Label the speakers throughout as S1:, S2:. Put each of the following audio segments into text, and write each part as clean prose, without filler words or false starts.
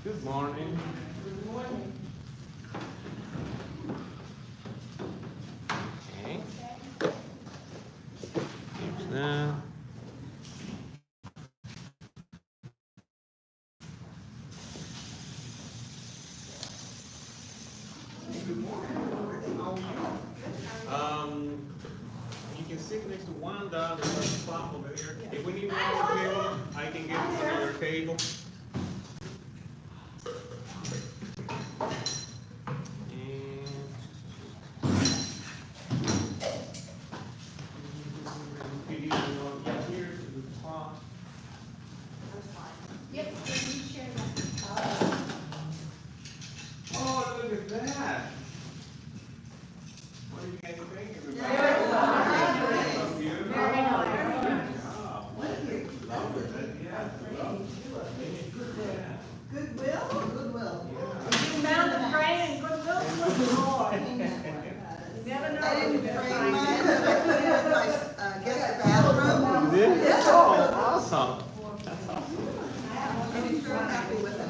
S1: Good morning.
S2: Good morning.
S1: Okay. Here's that. You can sit next to Wanda. There's a spot over there. If we need one more table, I can get another table.
S2: Yep, can you share that?
S1: Oh, look at that. What do you guys think? Everybody? So beautiful.
S2: Very nice.
S1: Oh, love it. Yeah, love it.
S3: Goodwill? Goodwill.
S2: You found the frame in Goodwill? Good Lord. You never know.
S3: I didn't
S2: what you're
S3: frame
S2: gonna
S3: mine,
S2: find.
S3: I put it in my guest bathroom.
S1: You did?
S3: Yeah.
S1: Oh, awesome.
S3: I'm sure I'm happy with it.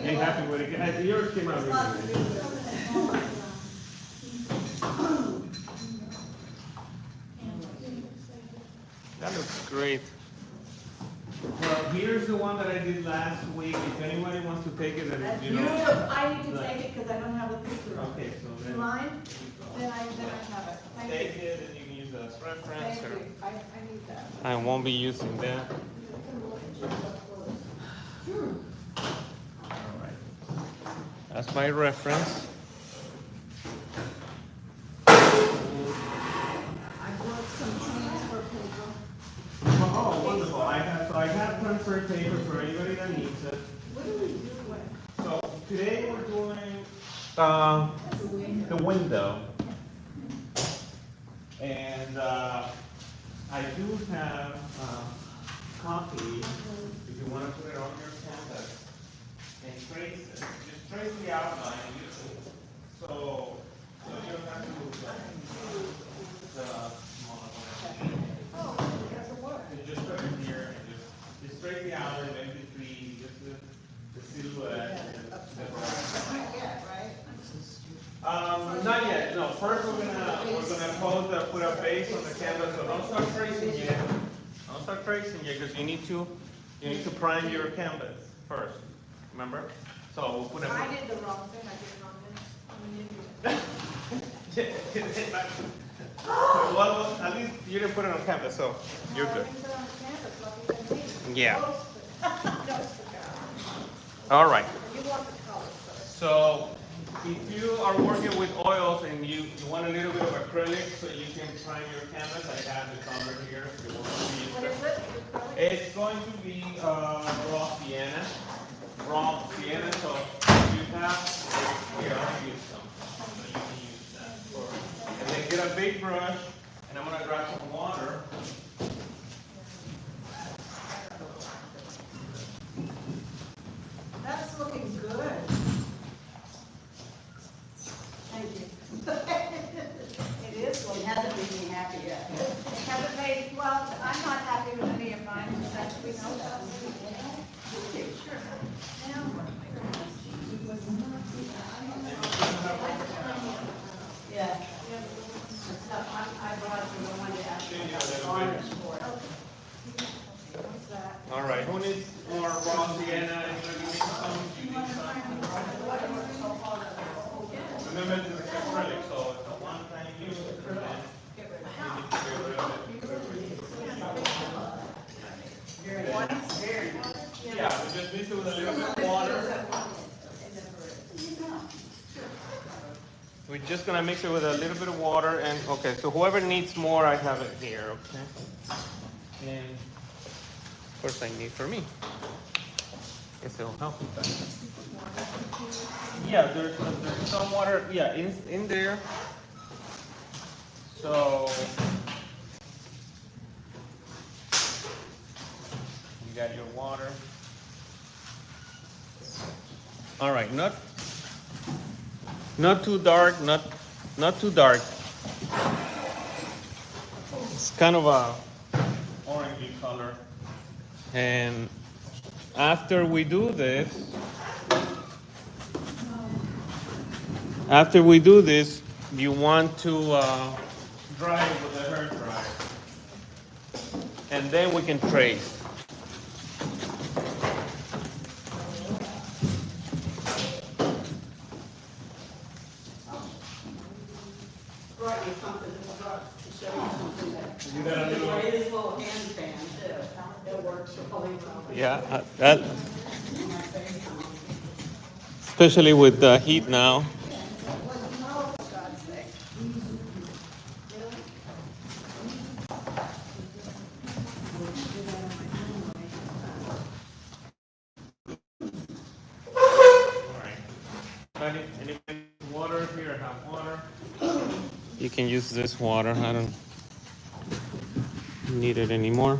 S1: You happy with it? Yours came out really good. That looks great. Well, here's the one that I did last week. If anybody wants to take it,
S2: That's
S1: you know.
S2: beautiful. I need to take it because I don't have a picture of it.
S1: Okay, so
S2: You
S1: then
S2: mind? Then I have it. Thank
S1: take
S2: you.
S1: it and you can use that as reference.
S2: Thank
S1: Or
S2: you. I need that.
S1: I won't be using that. All right. That's my reference.
S3: I brought some transfer paper.
S1: Oh, wonderful. I have transfer paper for anybody that needs it.
S3: What do we do?
S1: So today we're doing the window. And I do have copy if you want to put it on your canvas and trace it. Just trace the outline usually. So you don't have to move the smaller one.
S2: Oh, that's a word.
S1: You just put it here and just trace the outline, maybe the tree, just the silhouette. And
S3: Not yet, right?
S1: Not yet. No. First, we're gonna put a base on the canvas. So don't start tracing yet. Don't start tracing yet because you need to prime your canvas first. Remember? So we'll put a.
S2: I did the wrong thing. I did it on this.
S1: Well, at least you didn't put it on canvas, so you're good. Yeah. All right.
S2: You want the color first.
S1: So if you are working with oils and you want a little bit of acrylic so you can prime your canvas, I have the color here if you want to use
S2: What
S1: it.
S2: is it? Acrylic?
S1: It's going to be raw sienna. Raw sienna, so you have here, I'll use some. So you can use that for, and then get a big brush, and I'm gonna grab some water.
S2: That's looking good. Thank you. It is
S3: It
S2: looking.
S3: hasn't made me happy yet.
S2: Haven't made, well, I'm not happy with any of mine, so that's, we know that. Sure.
S3: Yeah.
S2: I brought you the one you asked
S1: Change it a
S2: for.
S1: little bit.
S2: What's that?
S1: All right, who needs more raw sienna? Anybody need some? You need some? Remember, this is acrylic, so it's a one-time use. And then you need to get rid of it. Yeah, we just mix it with a little bit of water. We're just gonna mix it with a little bit of water and, okay, so whoever needs more, I have it here, okay? And of course I need for me. Guess it'll help with that. Yeah, there's some water, yeah, in there. So you got your water. All right, not too dark, not too dark. It's kind of a orangey color. And after we do this, you want to dry it with a hair dryer, and then we can trace.
S3: Brought you something, to show you something that.
S1: You got a little-
S3: It is a little hand fan too. It works really well.
S1: Yeah, that, especially with the heat now. Any water here? Have water. You can use this water. I don't need it anymore.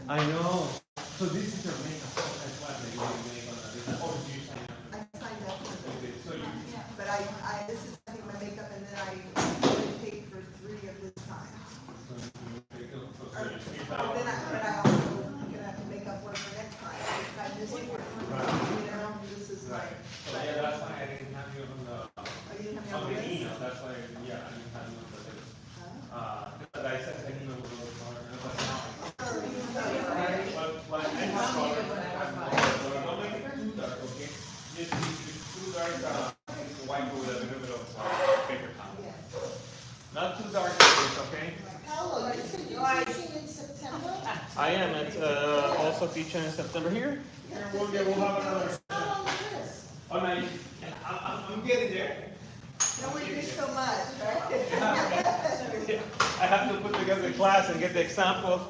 S1: I know. So this is your makeup. That's what they make on the. Oh, you sign up.
S4: I signed up for it,
S1: So you.
S4: but this is, I think, my makeup, and then I only paid for 3 of this time. But I also gonna have to make up for it for next time, because I missed it, you know, this is like.
S1: So yeah, that's why I didn't have you on the.
S4: Oh, you didn't have
S1: On
S4: me
S1: the
S4: on the list?
S1: email, that's why, yeah, I didn't have you on the list. But I said an email with all the color, and I was like, no. But I have color, so don't make it too dark, okay? Just too dark, white with a little bit of paper towel.
S4: Yes.
S1: Not too dark, please, okay?
S3: Hello, you said you're teaching in September?
S1: I am, it's also teaching in September here. Here, we'll have another.
S3: How long is this?
S1: Oh, no, I'm getting there.
S4: No, we do so much, right?
S1: I have to put together the class and get the examples.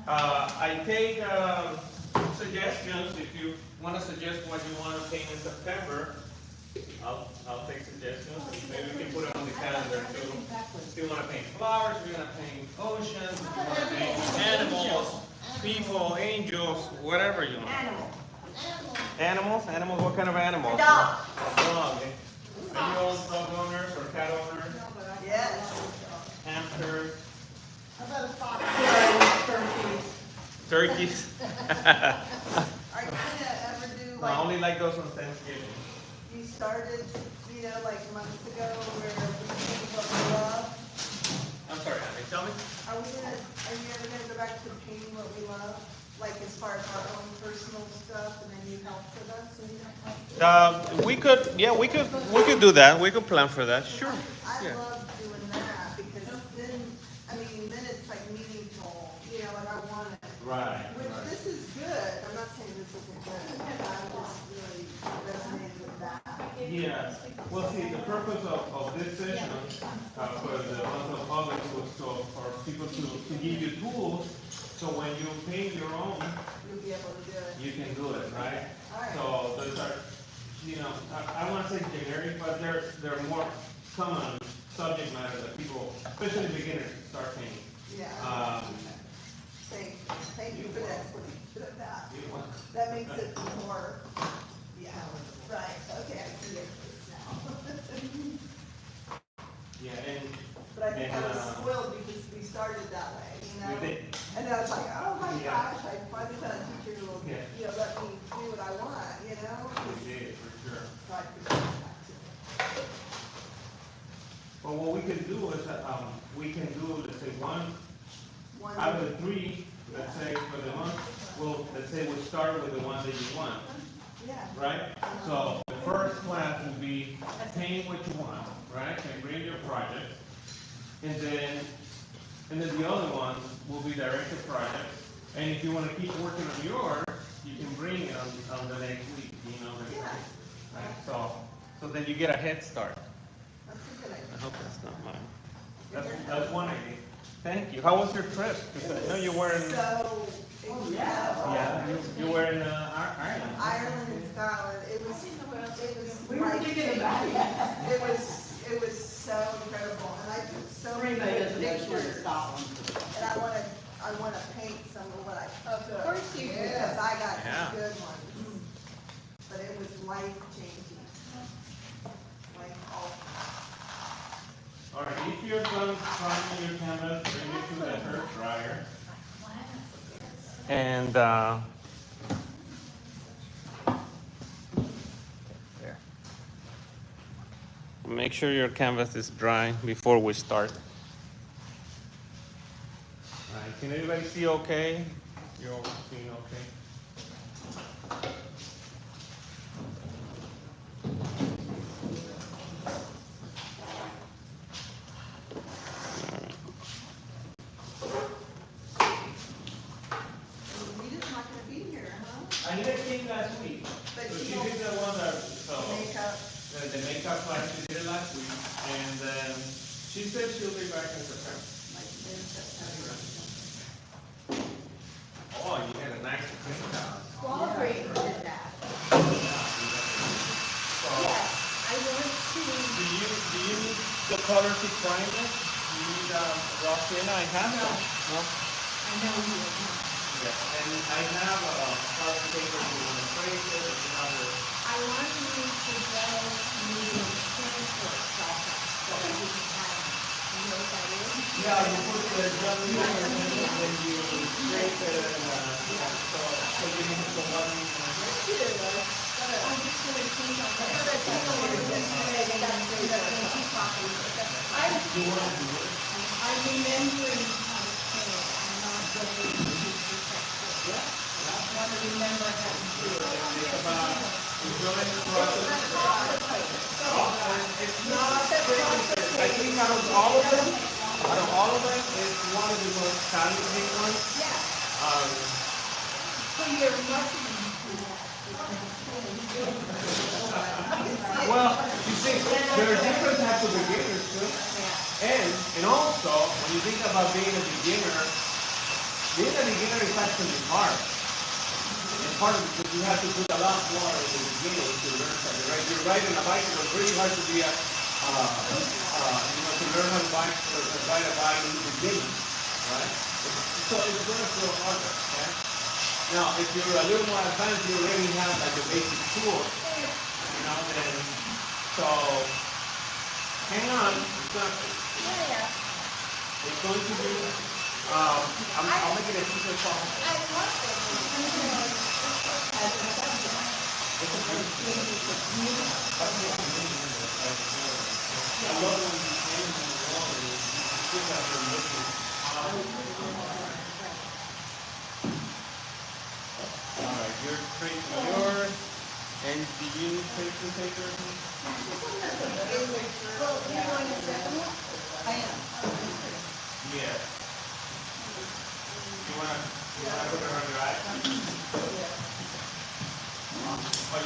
S1: I take suggestions. If you want to suggest what you want to paint in September, I'll take suggestions. Maybe we can put it on the calendar too. If you want to paint flowers, we're going to paint oceans. If you want to paint animals, people, angels, whatever you want. Animals? Animals? What kind of animals?
S4: Dog.
S1: Dog. Are you all dog owners or cat owners?
S4: Yes.
S1: Hamsters?
S3: How about a fox?
S1: Turkeys?
S4: Are you gonna ever do
S1: I
S4: like,
S1: only like those on Thanksgiving.
S4: you started, you know, like months ago, where we paint what we love?
S1: I'm sorry, Andy, tell me.
S4: Are you ever gonna go back to painting what we love? Like as far as our own personal stuff, and then you help with us?
S1: We could do that. We could plan for that. Sure.
S4: I
S1: Yeah.
S4: love doing that, because then, then it's like meaningful, you know, and I want it.
S1: Right.
S4: Which, this is good, I'm not saying this isn't good, I'm just really resonating with that.
S1: Yeah. Well, see, the purpose of this session for the month of August was for people to give you tools, so when you paint your own,
S4: You'll be able to do it.
S1: you can do it, right?
S4: Alright.
S1: So those are, I want to say generic, but they're more common subject matter that people, especially beginners, start painting.
S4: Yeah. Thank you for the explanation of that. That makes it more, yeah, right, okay, I see it now.
S1: Yeah,
S4: But I think I was
S1: and,
S4: thrilled because we started that way, you know?
S1: we did.
S4: And I was like, oh my
S1: Yeah.
S4: gosh, I finally found a teacher who will,
S1: Yeah.
S4: let me do what I want, you know?
S1: We did, for sure.
S4: So I could go back to it.
S1: But what we can do is, we can do, let's say, one
S4: One,
S1: out of the 3, let's say, for the month, let's say we start with the ones that you want,
S4: yeah,
S1: right? So the first class will be paint what you want, right? And bring your projects. And then the other one will be directed projects. And if you want to keep working on yours, you can bring it on the next week,
S4: Yeah.
S1: Right? So then you get a head start.
S4: that's a good idea.
S1: I hope that's not mine. That's one idea. Thank you. How was your trip? Because I know you were in,
S4: So,
S1: yeah, you were in Ireland.
S4: Ireland and Scotland, it was
S3: We were thinking about it.
S4: It was so incredible, and I took so many
S3: Everybody
S4: good
S3: doesn't know she's in
S4: pictures.
S3: Scotland.
S4: And I wanna paint some of what I took.
S3: Of course you do.
S4: Because I got
S1: Yeah.
S4: some good ones. But it was life changing. Life altering.
S1: All right, if you're done priming your canvas, bring it to the hair dryer. And there. Make sure your canvas is dry before we start. All right, can everybody see okay? You're all seeing okay?
S4: Rita's not gonna be here, huh?
S1: Anita came last week.
S4: But
S1: So
S4: she
S1: she
S4: don't-
S1: did the one that, so,
S4: Makeup.
S1: the makeup class, she did it last week, and then she said she'll be back in September.
S4: Like mid-September.
S1: Oh, you had a nice clean house.
S2: Walgreens did that.
S1: So,
S2: Yes, I went to,
S1: do you need the color to prime it? Do you need, raw sienna? I have
S2: No.
S1: some. No?
S2: I know you were not.
S1: Yeah, and I have a colour paper to trace it, if you have the.
S2: I wanted you to go medium transport process, so that you can have, you know what that is?
S1: Yeah, you put the gel in there and then you scrape it and, so you need to go one.
S2: I'm just gonna change on that. I'm remembering how to paint, I'm not going to perfect it. I want to remember how to do it.
S1: It's about enjoying the process. It's not crazy. I think out of all of them, it's one of the most challenging ones.
S2: Yeah,
S1: Um,
S2: so you're lucky.
S1: well, you see, there are different types of beginners too. And also, when you think about being a beginner is actually hard. It's hard because you have to put a lot more in the beginning to learn something, right? You're riding a bicycle, it's really hard to be to learn how to ride a bike in the beginning, right? So it's going to feel harder, okay? Now, if you're a little more advanced, you already have like a basic tool, then, so, hang on, it's going to be, I'll make it as easy as possible. I love when you change the wall and you sit there and listen. All right, you're tracing yours, and do you need tracing paper? Yes. You wanna put it on your eye? Oh,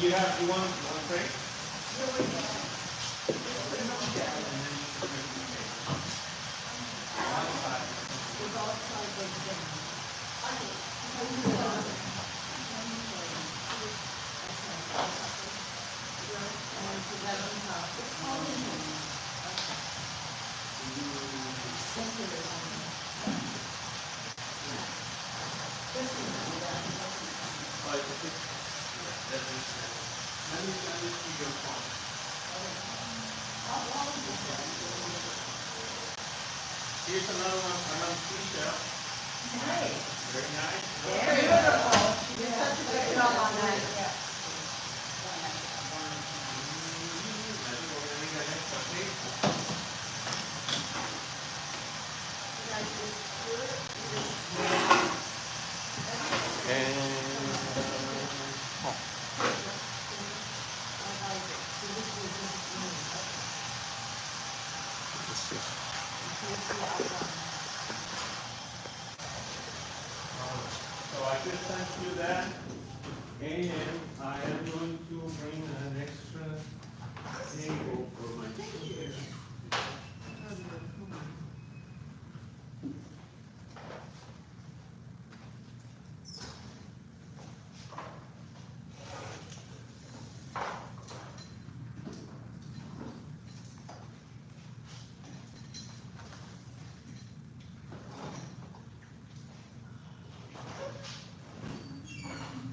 S1: you got it. You want to trace? Here's another one, another seashell.
S2: Nice.
S1: Very nice.
S2: Beautiful. You did such a good job on that.
S1: I think we're gonna need an extra tape. So I just sent you that, and I am going to bring an extra table for my children.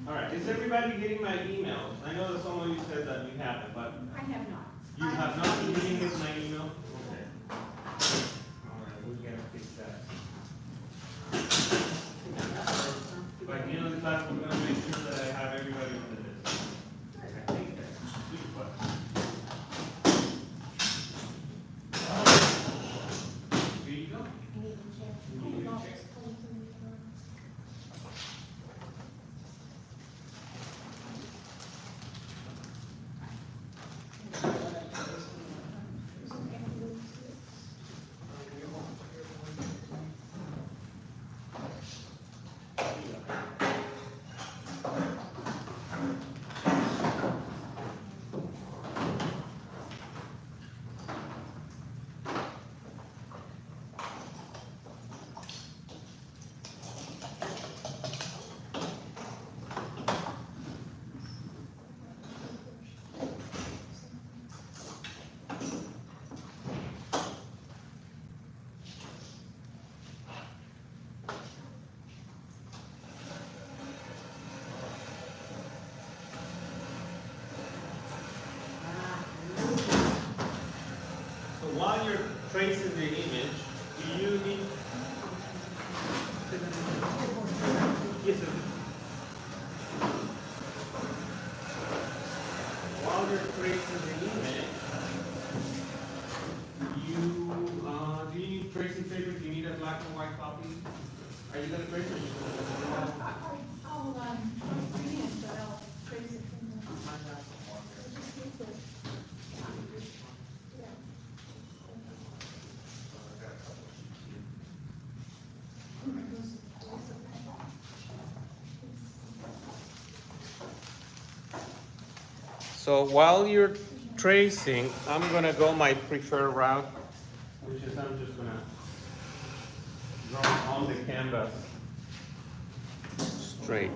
S1: All right, is everybody everybody getting my emails? I know that some of you said that you haven't, but
S2: I have not.
S1: you have not been getting with my email? Okay. All right, we're gonna fix that. By the end of the class, we're gonna make sure that I have everybody on the list. I think that's a good question. Here you go. You need to check. So while you're tracing the image, do you need? Yes, sir. While you're tracing the image, do you need tracing paper? Do you need a black and white copy? Are you gonna trace it?
S2: I'll, bring it, but I'll trace it from the. Just need to. Yeah.
S1: So while you're tracing, I'm gonna go my preferred route, which is I'm just gonna draw on the canvas straight.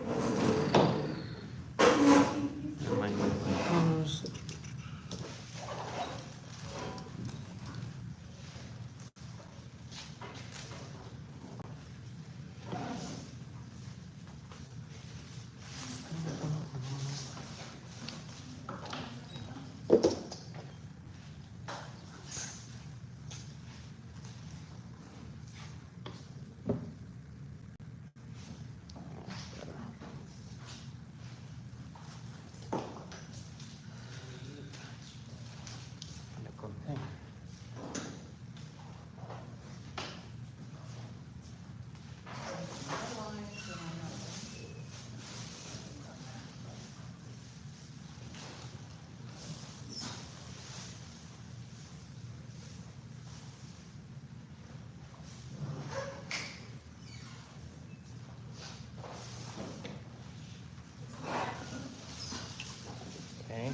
S1: Okay.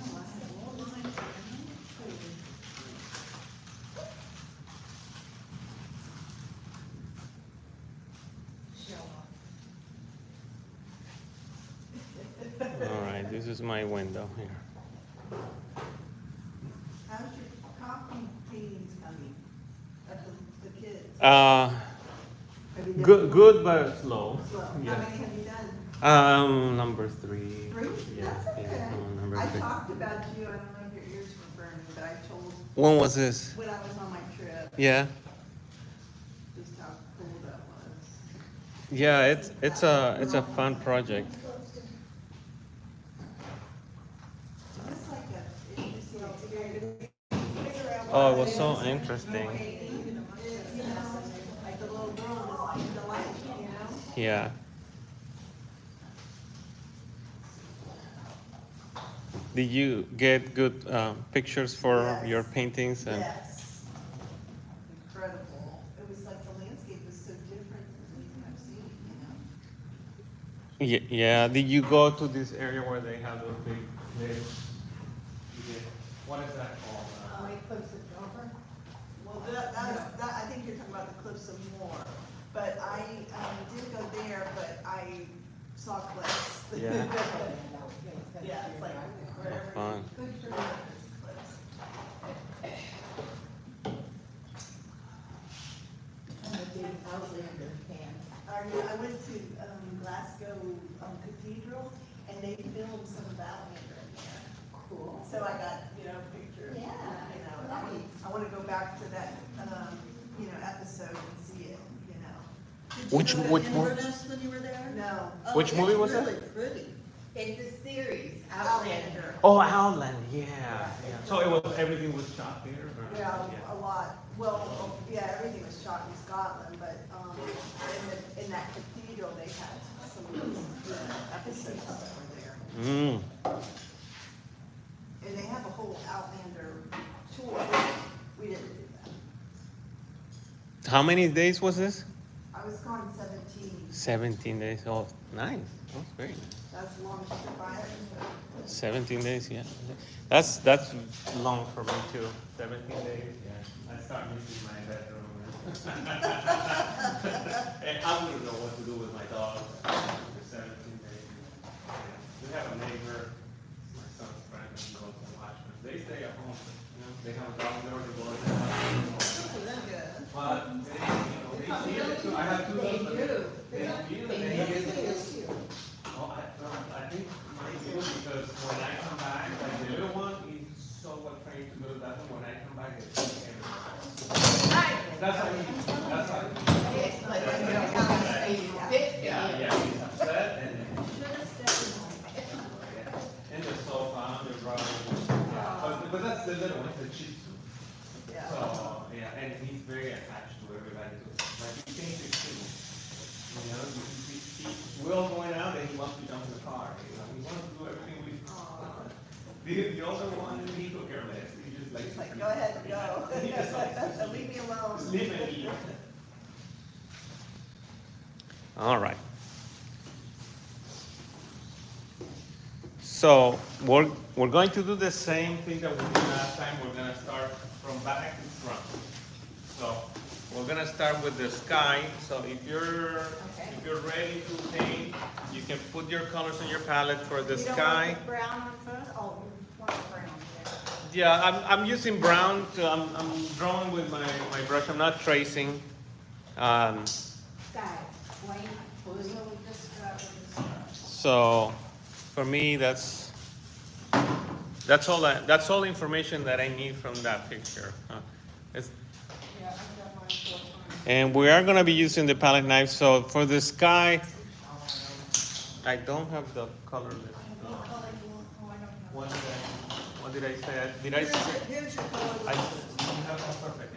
S1: All right, this is my window here.
S4: How's your coffee paintings coming? Of the kids?
S1: Uh,
S4: Have you done
S1: good but slow.
S4: slow? How
S1: Yeah.
S4: many have you done?
S1: Number 3.
S4: Three?
S1: Yeah,
S4: That's okay.
S1: yeah, number
S4: I
S1: 3.
S4: talked about you, I don't know if your ears were burning, but I told
S1: When was this?
S4: when I was on my trip,
S1: Yeah.
S4: just how cool that was.
S1: Yeah, it's a fun project.
S4: Just like a, it's just an experience.
S1: Oh, it was so interesting.
S4: Painting, you know, like the little girl was like the light, you know?
S1: Yeah. Did you get good pictures for
S4: Yes.
S1: your paintings? And
S4: Yes. Incredible. It was like the landscape was so different than anything I've seen, you know?
S1: yeah. Did you go to this area where they have those big? What is that called?
S4: Well, I think you're talking about the Cliffs of Moher, but I did go there, but I saw cliffs.
S1: Yeah.
S4: Yeah, it's like wherever.
S1: Fun.
S4: Good for you, cliffs. I went to Glasgow Cathedral, and they filmed So I got, pictures.
S2: Yeah.
S4: I want to go back to that, episode and see it,
S2: Did you
S5: Which-
S2: go to
S5: which one?
S2: Inverness when you were there?
S4: No.
S2: Oh,
S5: Which movie was
S2: It's
S5: that?
S2: really pretty.
S3: It's a series, Outlander.
S5: Oh, Outland, yeah. So everything was shot there? or-
S4: Yeah, a lot. Well, yeah, everything was shot in Scotland, but, in that cathedral, they had some of those episodes that were there.
S5: Mm.
S4: And they have a whole Outlander tour. We didn't do that.
S5: How many days was this?
S4: I was gone 17.
S5: 17 days. Oh, nice. That's great.
S4: That's the longest trip I ever took.
S5: 17 days, yeah. That's long for me too. 17 days, yeah. I start missing my bedroom. And I wouldn't know what to do with my dog for 17 days. Yeah. We have a neighbor, my son's friend, and goes to watch them. They stay at home, they have a dog there, they go in the house.
S4: Good.
S5: But they feel it too. I have two
S3: They
S5: dogs.
S3: do.
S5: They feel it. Oh, I think mine do because when I come back, like the little one is so well trained to go to that one. When I come back, it's everything. That's how he. That's how he.
S3: It's like, you fit
S5: Yeah, he's upset and
S2: Should have stayed home.
S5: in the sofa on the rug. But that's the little one, the Shih Tzu.
S4: Yeah.
S5: So yeah, and he's very attached to everybody too. Like he thinks it's too. We're all going out and he wants to jump in the car. He wants to do everything we. The older one, he took care of it. He just
S4: It's like, go ahead, go.
S5: He just likes
S4: Leave me alone.
S5: sleep and eat. All right. So we're going to do the same thing that we did last time. We're gonna start from back to front. So we're gonna start with the sky. So if you're ready to paint, you can put your colors on your palette for the
S2: You don't
S5: sky.
S2: want the brown on first? Oh, you want brown there.
S5: Yeah, I'm using brown. I'm drawing with my brush. I'm not tracing.
S2: Sky, white, blue, this, this.
S5: So for me, that's all information that I need from that picture. It's-
S2: Yeah, I've done mine 4 times.
S5: and we are gonna be using the palette knife. So for the sky, I don't have the color list.
S2: What color you want? Oh, I don't know.
S5: What did I say? Did I say?
S4: Here's your color.
S5: I you have one perfect.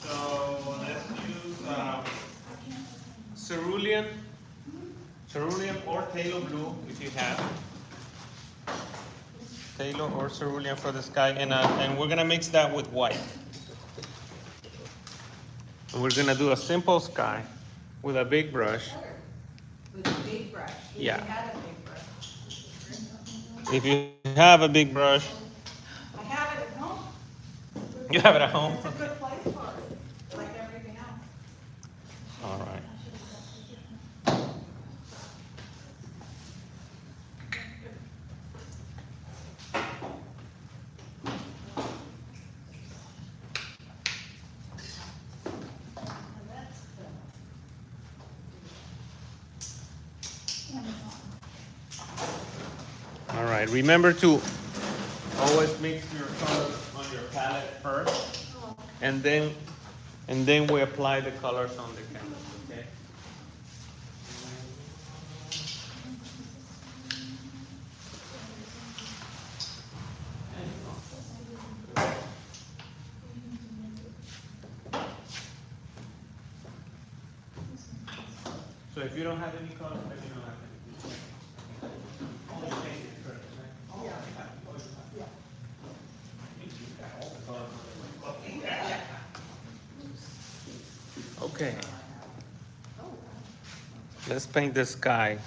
S5: So let's use cerulean or phthalo blue if you have. Phthalo or cerulean for the sky, and we're gonna mix that with white. And we're gonna do a simple sky with a big brush.
S3: With a big brush. If you
S5: Yeah.
S3: had a big brush.
S5: If you have a big brush,
S2: I have it at home.
S5: you have it at home.
S2: It's a good place for it, like everything else.
S5: All right.
S2: And that's the.
S5: All right. Remember to always mix your colors on your palette first, and then we apply the colors on the canvas. Okay. So if you don't have any colors, then you don't have any. Only paint is correct, right?
S4: Yeah.
S5: Okay. Let's paint the sky.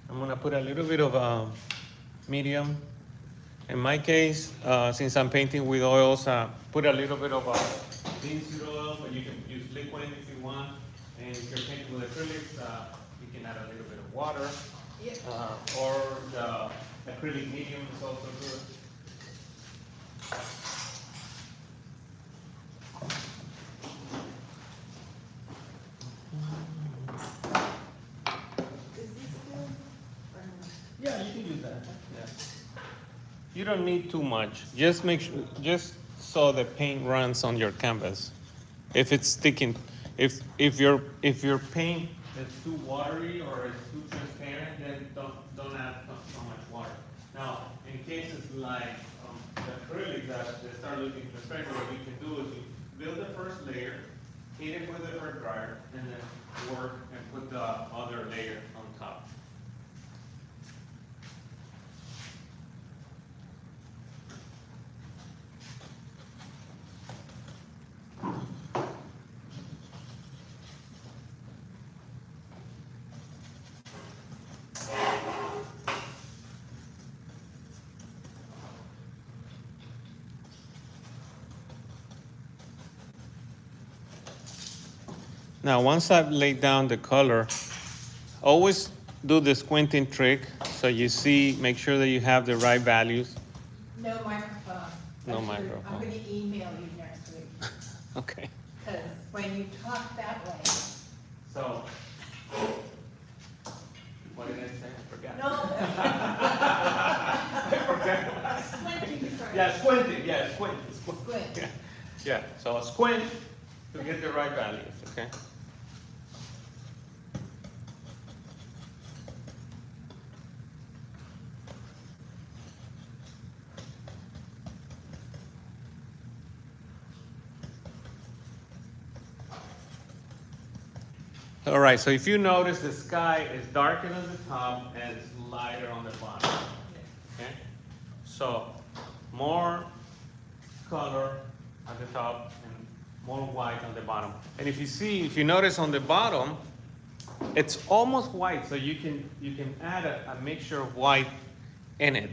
S5: I'm gonna put a little bit of medium. In my case, since I'm painting with oils, put a little bit of linseed oil, but you can use liquid if you want. And if you're painting with acrylics, you can add a little bit of water. Or the acrylic medium is also good. You don't need too much. Just make sure, just so the paint runs on your canvas. If it's sticking, if your paint is too watery or it's too transparent, then don't add so much water. Now, in cases like the acrylic that they start looking transparent, what you can do is you build the first layer, heat it with the hair dryer, and then work and put the other layer on top. Now, once I've laid down the color, always do the squinting trick so you see, make sure that you have the right values.
S2: No microphone.
S5: No
S2: I'm
S5: microphone.
S2: gonna email you next week,
S5: Okay.
S2: because when you talk that way.
S5: So, what did I say? I forgot.
S2: No.
S5: I forgot.
S2: Squinting first.
S5: Yeah, squinting, yeah, squint.
S2: Squint.
S5: Yeah. Yeah, so squint to get the right values, okay? All right, so if you notice, the sky is darker on the top and it's lighter on the bottom. Okay? So more color at the top and more white on the bottom. And if you notice on the bottom, it's almost white, so you can add a mixture of white in it.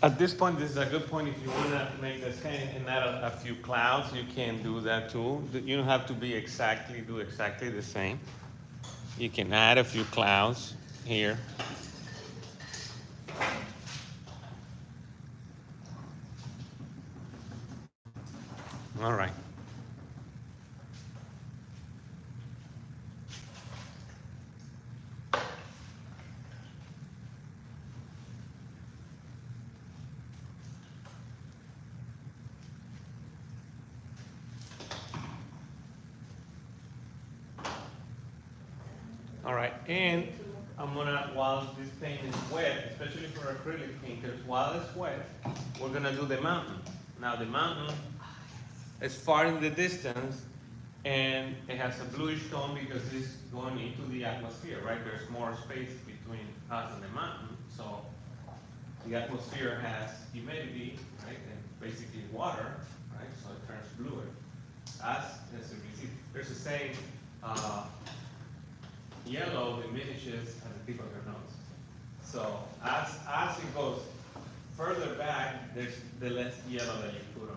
S5: At this point, this is a good point. If you want to make the sky and add a few clouds, you can do that too. You don't have to do exactly the same. You can add a few clouds here. All right. All right, and I'm gonna, while this paint is wet, especially for acrylic painters, while it's wet, we're gonna do the mountain. Now the mountain is far in the distance, and it has a bluish tone because it's going into the atmosphere, right? There's more space between us and the mountain, so the atmosphere has humidity, right, and basically water, right? So it turns bluer. As you can see, there's a saying, yellow diminishes at the tip of your nose. So as it goes further back, there's the less yellow that you put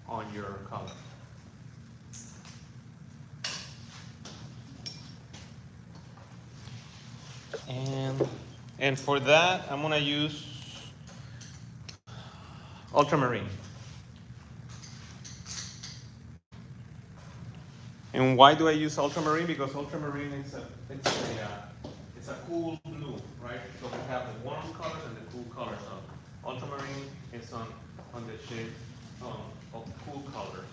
S5: on your color. And for that, I'm gonna use ultramarine. And why do I use ultramarine? Because ultramarine it's a cool blue, right? So we have the warm colors and the cool colors. So ultramarine is on the shade of cool colors.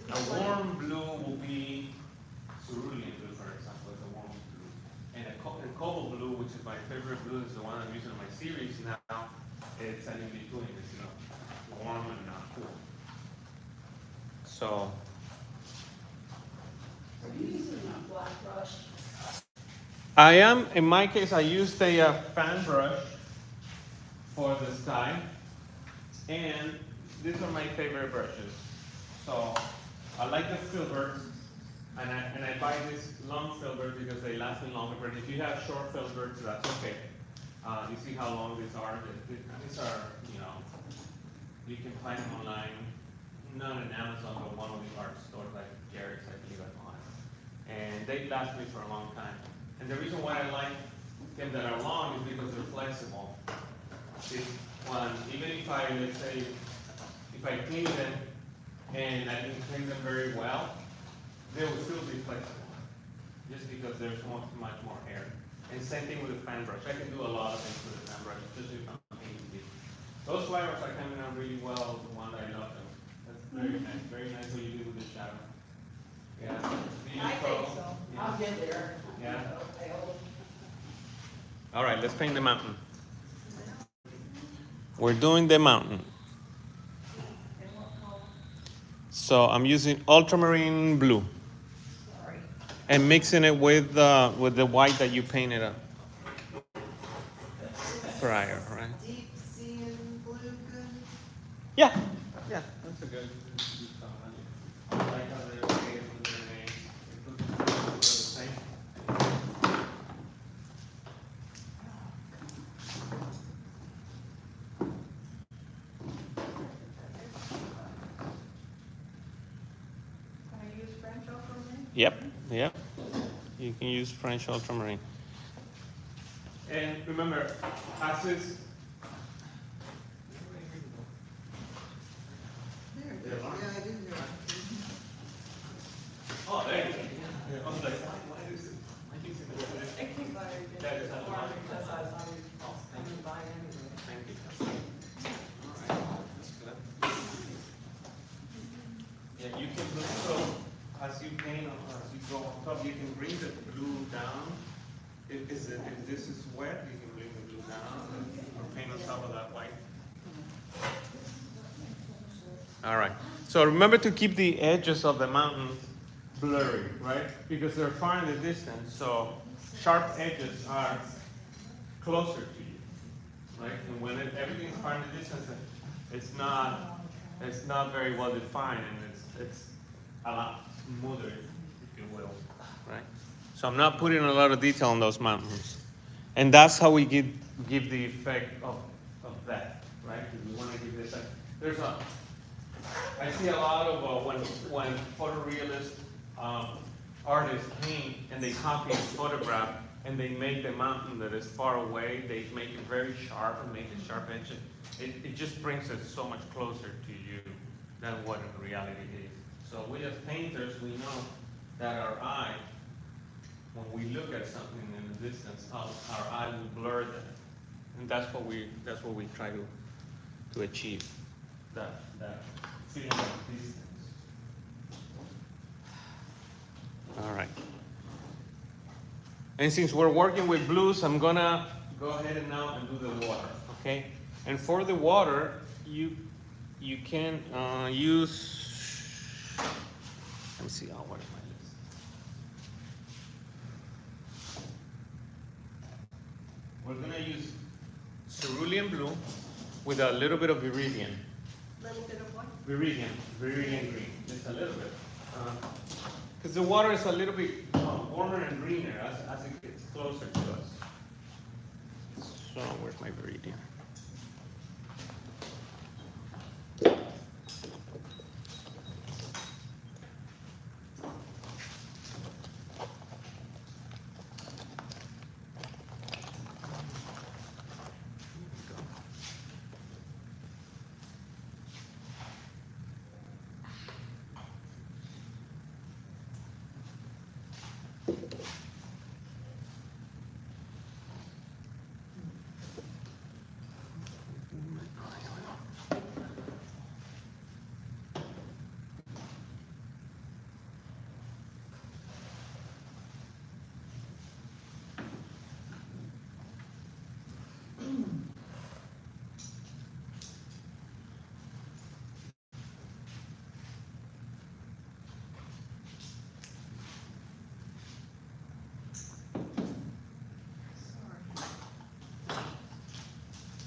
S5: A warm blue will be cerulean blue, for example, is a warm blue. And a cobalt blue, which is my favorite blue, is the one I'm using in my series now. It's an in between. It's warm and not cool. So.
S3: Are you using a black brush?
S5: I am, in my case, I used a fan brush for the sky, and these are my favorite brushes. So I like the filbers, and I buy these long filbers because they last me longer, but if you have short filbers, that's okay. You see how long these are? These are, you know, you can find them online, not on Amazon, but one of the art stores like Jerry's, I believe I bought. And they last me for a long time. And the reason why I like them that are long is because they're flexible. See, even if I, let's say, if I clean them and I didn't clean them very well, they will still be flexible, just because there's much more air. And same thing with the fan brush. I can do a lot of things with the fan brush, especially if I'm painting. Those flowers are coming out really well, the one I love them. That's very nice what you do with the shadow. Yeah. Do you
S2: I
S5: pro?
S2: think so.
S5: Yeah.
S3: I'll get there.
S5: Yeah.
S3: Okay,
S5: All right, let's paint the mountain. We're doing the mountain. So I'm using ultramarine blue
S2: Sorry.
S5: and mixing it with the white that you painted up prior, right?
S4: Deep sea and blue, good.
S5: Yeah, yeah, that's a good comment. I like how they're shaded with their names. It looks the same.
S2: Can I use French ultramarine?
S5: Yep, yep. You can use French ultramarine. And remember, as is.
S4: There it is. Yeah, I didn't know.
S5: Oh, there you go. Yeah, I was like, why is it? I think it's in the-
S3: I keep buying it
S5: That is
S3: before because I was always, I didn't buy anyway.
S5: Thank you. All right, that's good. Yeah, you can look, so as you paint, or as you go on top, you can bring the blue down. If this is wet, you can bring the blue down or paint on top of that white. All right, so remember to keep the edges of the mountain blurry, right? Because they're far in the distance, so sharp edges are closer to you, right? And when everything's far in the distance, it's not very well defined, and it's a lot smoother, if you will, right? So I'm not putting a lot of detail on those mountains, and that's how we give the effect of that, right? If we want to give this, I see a lot of when photorealist artists paint and they copy a photograph and they make the mountain that is far away, they make it very sharp and make it sharp edge. It just brings it so much closer to you than what in reality is. So we as painters, we know that our eye, when we look at something in the distance, our eye will blur that. And that's what we try to achieve, that feeling of distance. All right. And since we're working with blues, I'm gonna go ahead and now and do the water, okay? And for the water, you can use, let me see, what is my list? We're gonna use cerulean blue with a little bit of viridian.
S4: Little bit of what?
S5: Viridian green, just a little bit. Because the water is a little bit warmer and greener as it gets closer to us. So where's my viridian?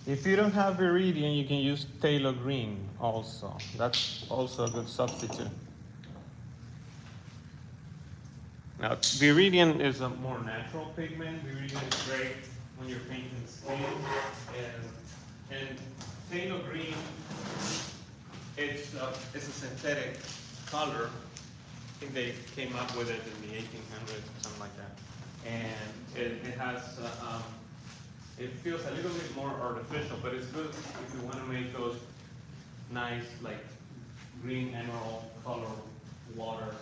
S5: If you don't have viridian, you can use phthalo green also. That's also a good substitute. Now, viridian is a more natural pigment. Viridian is great on your painting skin. And phthalo green, it's a synthetic color. I think they came up with it in the 1800s or something like that. And it has, it feels a little bit more artificial, but it's good if you want to make those nice, like green emerald color water,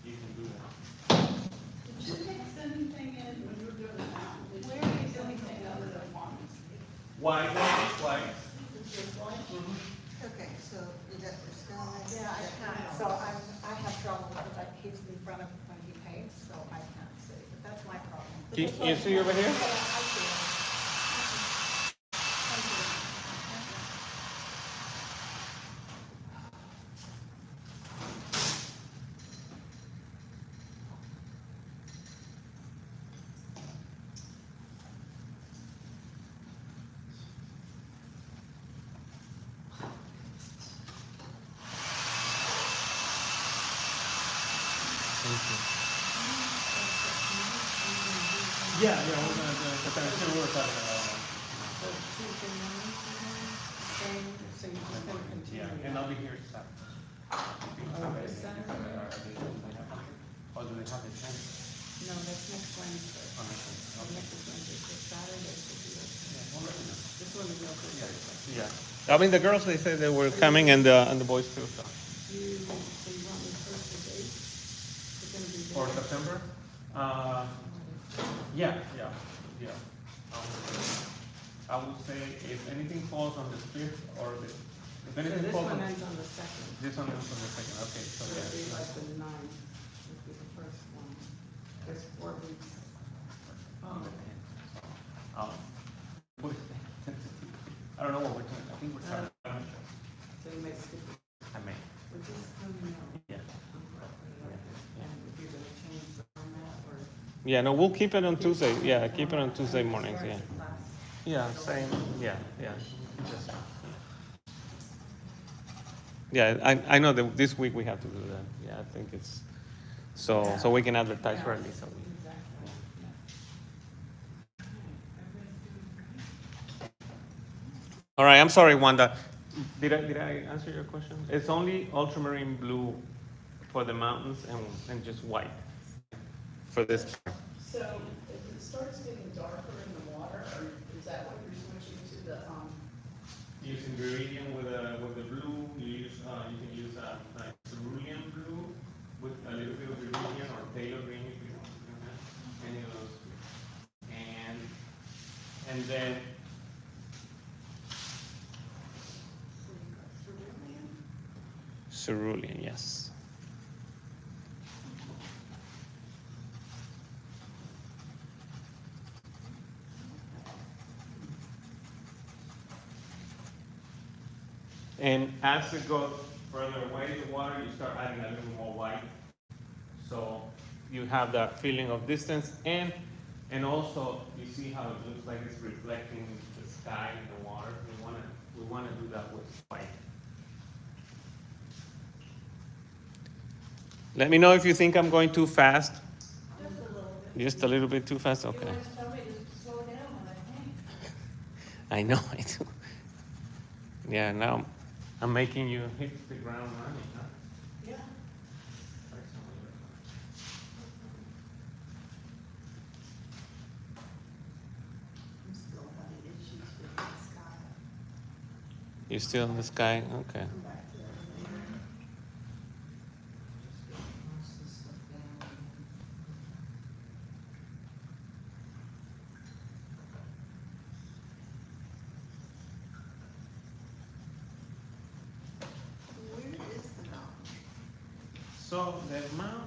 S5: you can do that.
S3: Did you mix anything in when you were doing the mountain? Where are you doing anything other than one?
S5: White, white.
S3: Just one?
S4: Okay, so you got your sky.
S2: Yeah, I can't, so I have trouble because he's in front of when he paints, so I can't see, but that's my problem.
S5: You see over here?
S2: Yeah, I see it. Thank you.
S5: Yeah, we're gonna do it, but I'm sure we're talking about
S2: So Tuesday morning, same, so you're just gonna continue?
S5: yeah, and I'll be here Saturday.
S2: This Saturday?
S5: Or do they have it then?
S2: No, that's next Wednesday.
S5: On the phone?
S2: Next is Wednesday, so Saturday should be okay.
S5: We'll let you know.
S2: This one is okay. Thursday.
S5: Yeah. I mean, the girls, they said they were coming and the boys too, so.
S2: So you want me first to date? It's gonna be.
S5: For
S2: there.
S5: September? Yeah. I would say if anything falls on the 5th or if
S2: So
S5: anything
S2: this
S5: falls
S2: one
S5: on.
S2: ends on the second.
S5: This one is on the 2nd, okay, so
S2: So it'd be
S5: yeah.
S2: like the 9th, would be the first one. There's 4 weeks. Oh,
S5: Um, I don't know what we're doing, I think we're trying.
S2: so you may skip it,
S5: I may,
S2: but just let me know.
S5: yeah.
S2: And if you're gonna change the format or.
S5: Yeah, no, we'll keep it on Tuesday, yeah, keep it on Tuesday mornings, yeah.
S2: Class.
S5: Yeah, same, yeah. Just- Yeah, I know that this week we have to do that, yeah, I think it's, so we can advertise for at least a week.
S2: Exactly, yeah.
S5: All right, I'm sorry, Wanda, did I answer your question? It's only ultramarine blue for the mountains and just white for this.
S3: So if it starts getting darker in the water, or is that what you're switching to the,
S5: Using beryllium with the blue, you can use like cerulean blue with a little bit of beryllium or phthalo green if you want, any of those. And then cerulean, yes. And as it goes further away, the water, you start adding a little more white. So you have that feeling of distance, and also you see how it looks like it's reflecting the sky and the water. We wanna do that with white. Let me know if you think I'm going too fast.
S2: Just a little bit.
S5: Just a little bit too fast, okay.
S2: You guys tell me to slow down when I paint.
S5: I know, I do. Yeah, now I'm making you hit the ground running, huh?
S2: Yeah.
S4: I'm still having issues with the sky.
S5: You still in the sky? Okay.
S4: Come back to that later. Most of this stuff down. Where is the mountain?
S5: So the mountain.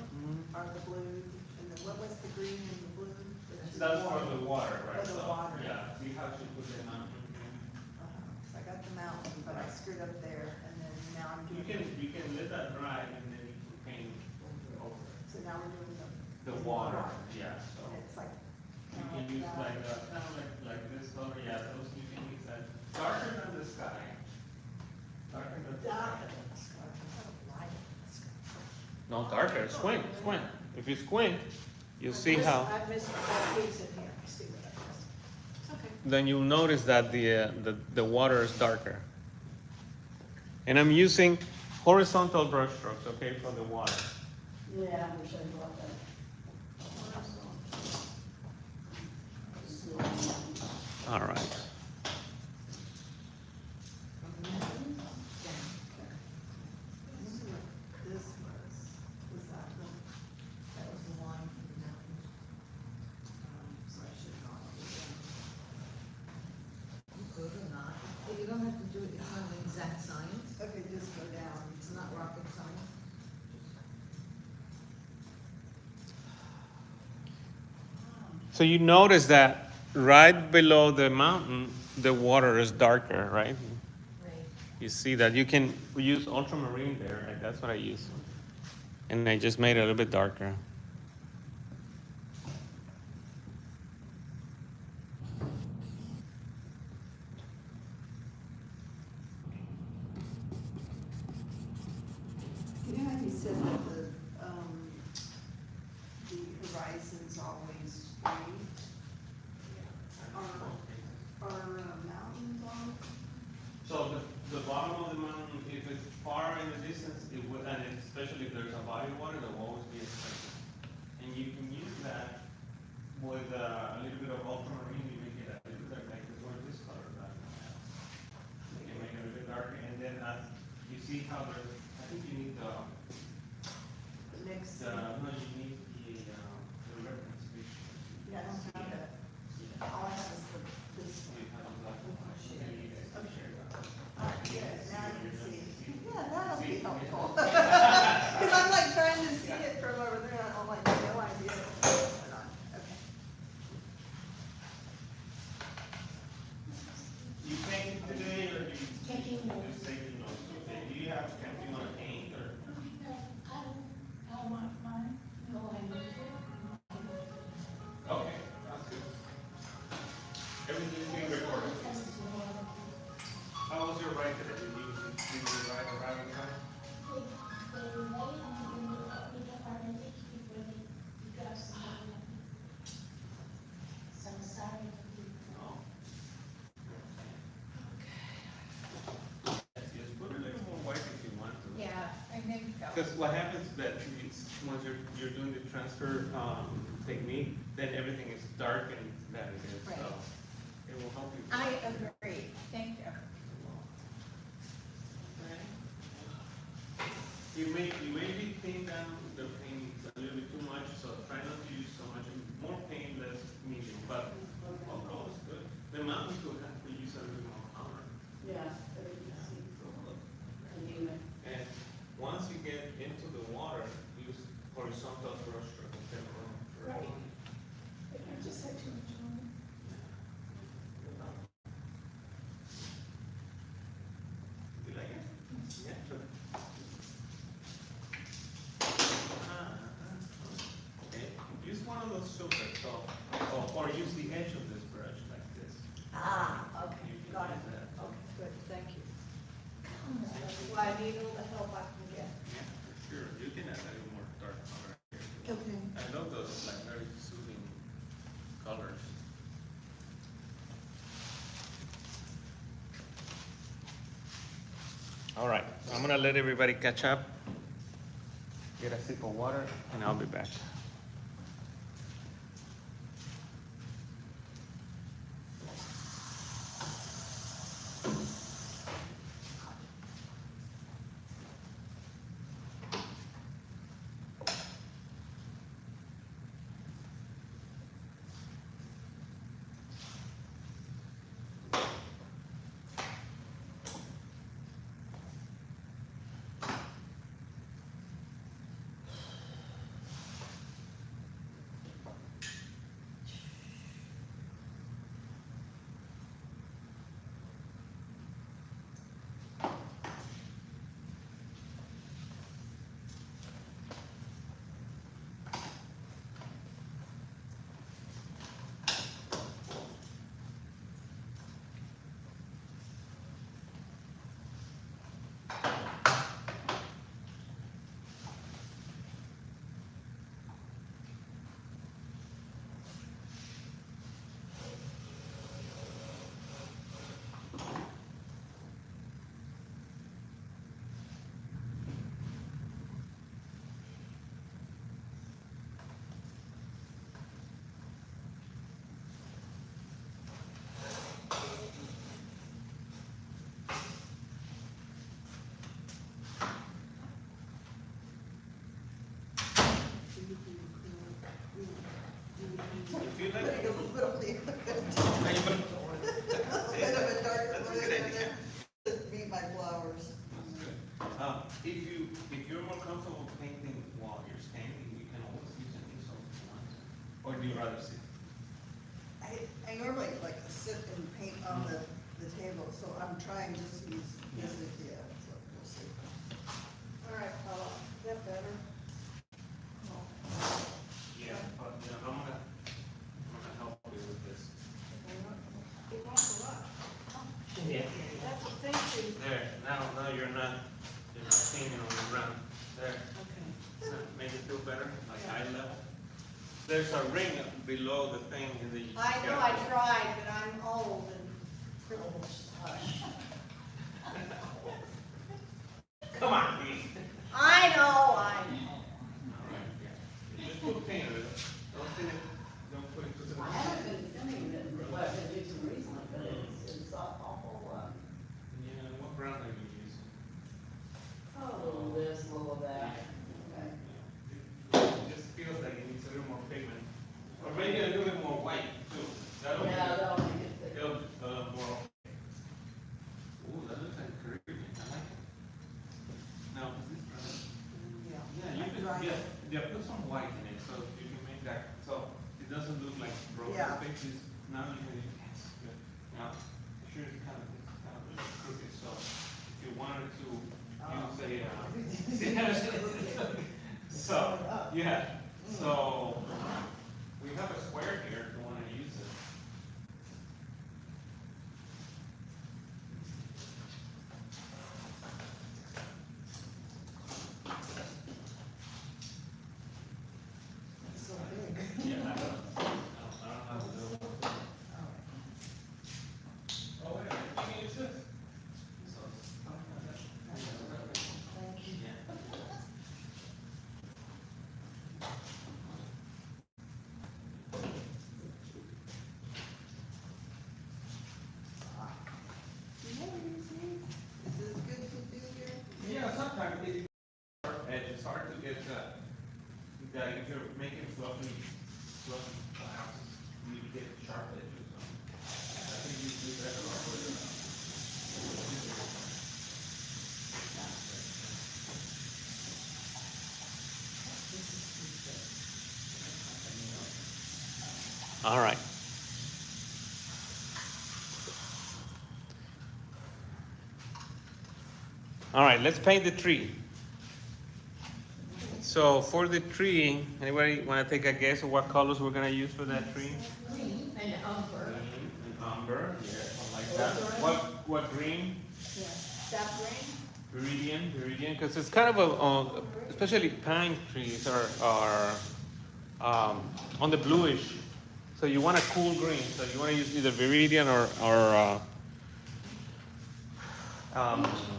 S4: Are the blue, and the, what was the green and the blue?
S5: That's for the water, right?
S4: For the
S5: So,
S4: water.
S5: Yeah, see how she put the mountain in?
S4: So I got the mountain, but I screwed up there, and then now I'm
S5: You
S4: doing.
S5: can let that dry and then you can paint over it.
S4: So now we're doing
S5: The water, yeah, so.
S4: And it's like.
S5: You can use like, kind of like this color, yeah, those you can use that. Darker than the sky. Darker than the sky. No, darker, squint. If you squint, you'll see how.
S2: I missed that piece in here, I see what I missed. It's okay.
S5: then you'll notice that the water is darker. And I'm using horizontal brush strokes, okay, for the water.
S3: Yeah, I wish I brought that.
S5: All right.
S4: This was that the, that was the line from the mountain. So I should not do
S6: Good or not, you don't have to do it, it's not an exact science,
S4: that. Okay, just go down.
S6: it's not rocket science.
S5: So you notice that right below the mountain, the water is darker, right?
S6: Right.
S5: You see that you can use ultramarine there, right? That's what I use. And I just made it a little bit darker.
S4: You know how you said that the horizon's always green? Are mountains on?
S5: So the bottom of the mountain, if it's far in the distance, it would, and especially if there's a body of water, there will always be a spring. And you can use that with a little bit of ultramarine, you make it a little bit like this color. You can make it a little bit darker, and then you see how there's, I think you need the
S4: Next,
S5: no, you need the reference picture.
S4: yeah, I don't have that. All I have is this
S5: So
S4: one.
S5: you have a black and white.
S4: Share.
S5: Maybe you guys can share that.
S4: Yeah, now you can see. Yeah, that'll be helpful. Cause I'm like trying to see it from over there, and I'm like, no idea what's going on. Okay.
S1: You painted today, or you?
S2: Taking notes.
S1: Just taking notes, okay, do you have, do you wanna paint, or?
S2: I want mine. No, I need
S1: Okay, that's good. Everything's being recorded. How was your ride today? Did you ride on time? No. Yes, put a little more white if you want to.
S2: Yeah, I think so.
S5: Because what happens is that once you're doing the transfer technique, then everything is dark and that it is, so
S2: Right.
S5: it will help you.
S2: I agree, thank you.
S5: You may be thin down the paint a little bit too much, so try not to use so much, more paint, less medium, but overall it's good. The mountains will have to use a little more color.
S3: Yeah, there you can see. And you,
S5: And once you get into the water, use horizontal brush stroke instead of vertical.
S2: Right. I just had too much on.
S5: You like it? Yeah. Sure. Okay, use one of those filters, so, or use the edge of this brush like this.
S4: Ah, okay,
S5: You can
S4: got it.
S5: use that.
S4: Okay, good, thank you. Well, I need all the help I can get.
S5: Yeah, for sure, you can add a little more dark color here.
S4: Okay.
S5: I love those like very soothing colors. All right, I'm gonna let everybody catch up. Get a sip of water, and I'll be back. feel like
S4: Putting
S5: it.
S4: a little bit
S5: Now you put-
S4: of a darker
S5: That's a
S4: blue
S5: good
S4: in
S5: idea.
S4: there to meet my flowers.
S5: If you're more comfortable painting while you're standing, you can always use an easel if you want to. Or do you rather sit?
S4: I normally like to sit and paint on the table, so I'm trying just to use this idea, so we'll see.
S2: All right, Paula, is that better?
S5: Yeah, but I'm gonna help you with this.
S2: It won't go up.
S5: Yeah.
S2: That's a thing to,
S5: There, now you're not painting on the ground. There,
S2: okay.
S5: make it feel better, like eye level. There's a ring below the thing in the.
S2: I know I tried, but I'm old and privileged.
S5: Come on, Dee.
S2: I know.
S5: All right, yeah. Just put paint on it. Don't thin it, don't put it to the.
S3: I haven't been filming it, well, I've been using recently, but it's awful,
S5: Yeah, what brown are you using?
S3: a little this, a little that. Okay.
S5: It just feels like it needs a little more pigment. Or maybe a little bit more white too. That'll be
S3: Yeah,
S5: good.
S3: that'll make it thicker.
S5: It'll, more. Ooh, that looks like Caribbean, I like it. Now, is this brown? Yeah, you can, yeah, put some white in it, so you can make that, so it doesn't look like broken
S4: Yeah.
S5: pictures. Now you can, yes, good. Now, sure it's kind of crooked, so if you wanted to use a, so, yeah, so we have a square here if you wanna use it.
S4: It's so big.
S5: Yeah, I don't know how to do it. Oh, wait, I can use this. So,
S4: Thank you.
S5: yeah.
S4: Is this good to do here?
S5: Yeah, sometimes it's hard to get that if you're making fluffy clouds, you get sharp edges. I think you do that a lot better. All right. All right, let's paint the tree. So for the tree, anybody want to take a guess of what colors we're gonna use for that tree?
S2: Green and umber.
S5: Green and umber, yeah, I like that. What green?
S2: Yeah. That green?
S5: Viridian, because it's kind of especially pine trees are on the bluish. So you want a cool green, so you want to use either Viridian or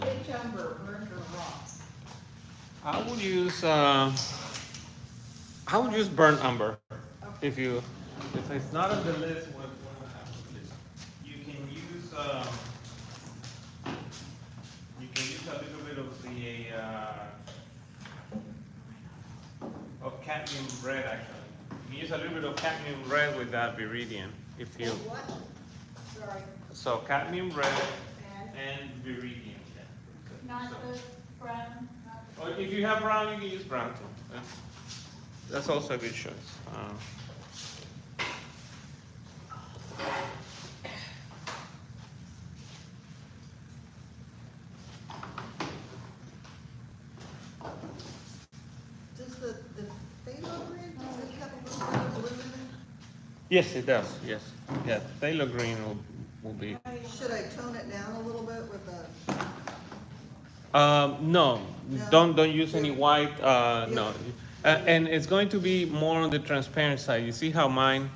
S2: Which umber, burnt or raw?
S5: I would use burnt umber. If it's not on the list, what happens is you can use a little bit of the of cadmium red actually. You can use a little bit of cadmium red with that Viridian if you.
S2: What? Sorry.
S5: So cadmium red
S2: And
S5: and Viridian.
S2: not
S5: So-
S2: the brown, not the.
S5: Or if you have brown, you can use brown too. That's also a good choice.
S4: Does the phthalo green, does it have a little bit of blue in it?
S5: Yes, it does. Yes, yeah. Phthalo green will be.
S4: Should I tone it down a little bit with the,
S5: No,
S4: No?
S5: don't use any white. No, and it's going to be more on the transparent side. You see how mine,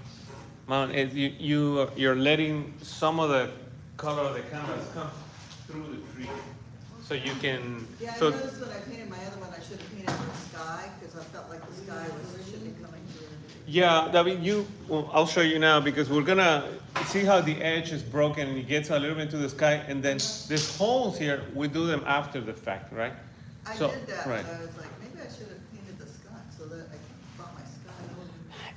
S5: you're letting some of the color of the canvas come through the tree, so you can.
S4: yeah, I
S5: So
S4: noticed when I painted my other one, I should have painted the sky, because I felt like the sky should be coming through.
S5: yeah, I mean well, I'll show you now because we're gonna see how the edge is broken and it gets a little bit to the sky, and then these holes here we do them after the fact, right?
S4: I
S5: So,
S4: did that,
S5: right.
S4: but I was like, maybe I should have painted the sky, so that I thought my sky.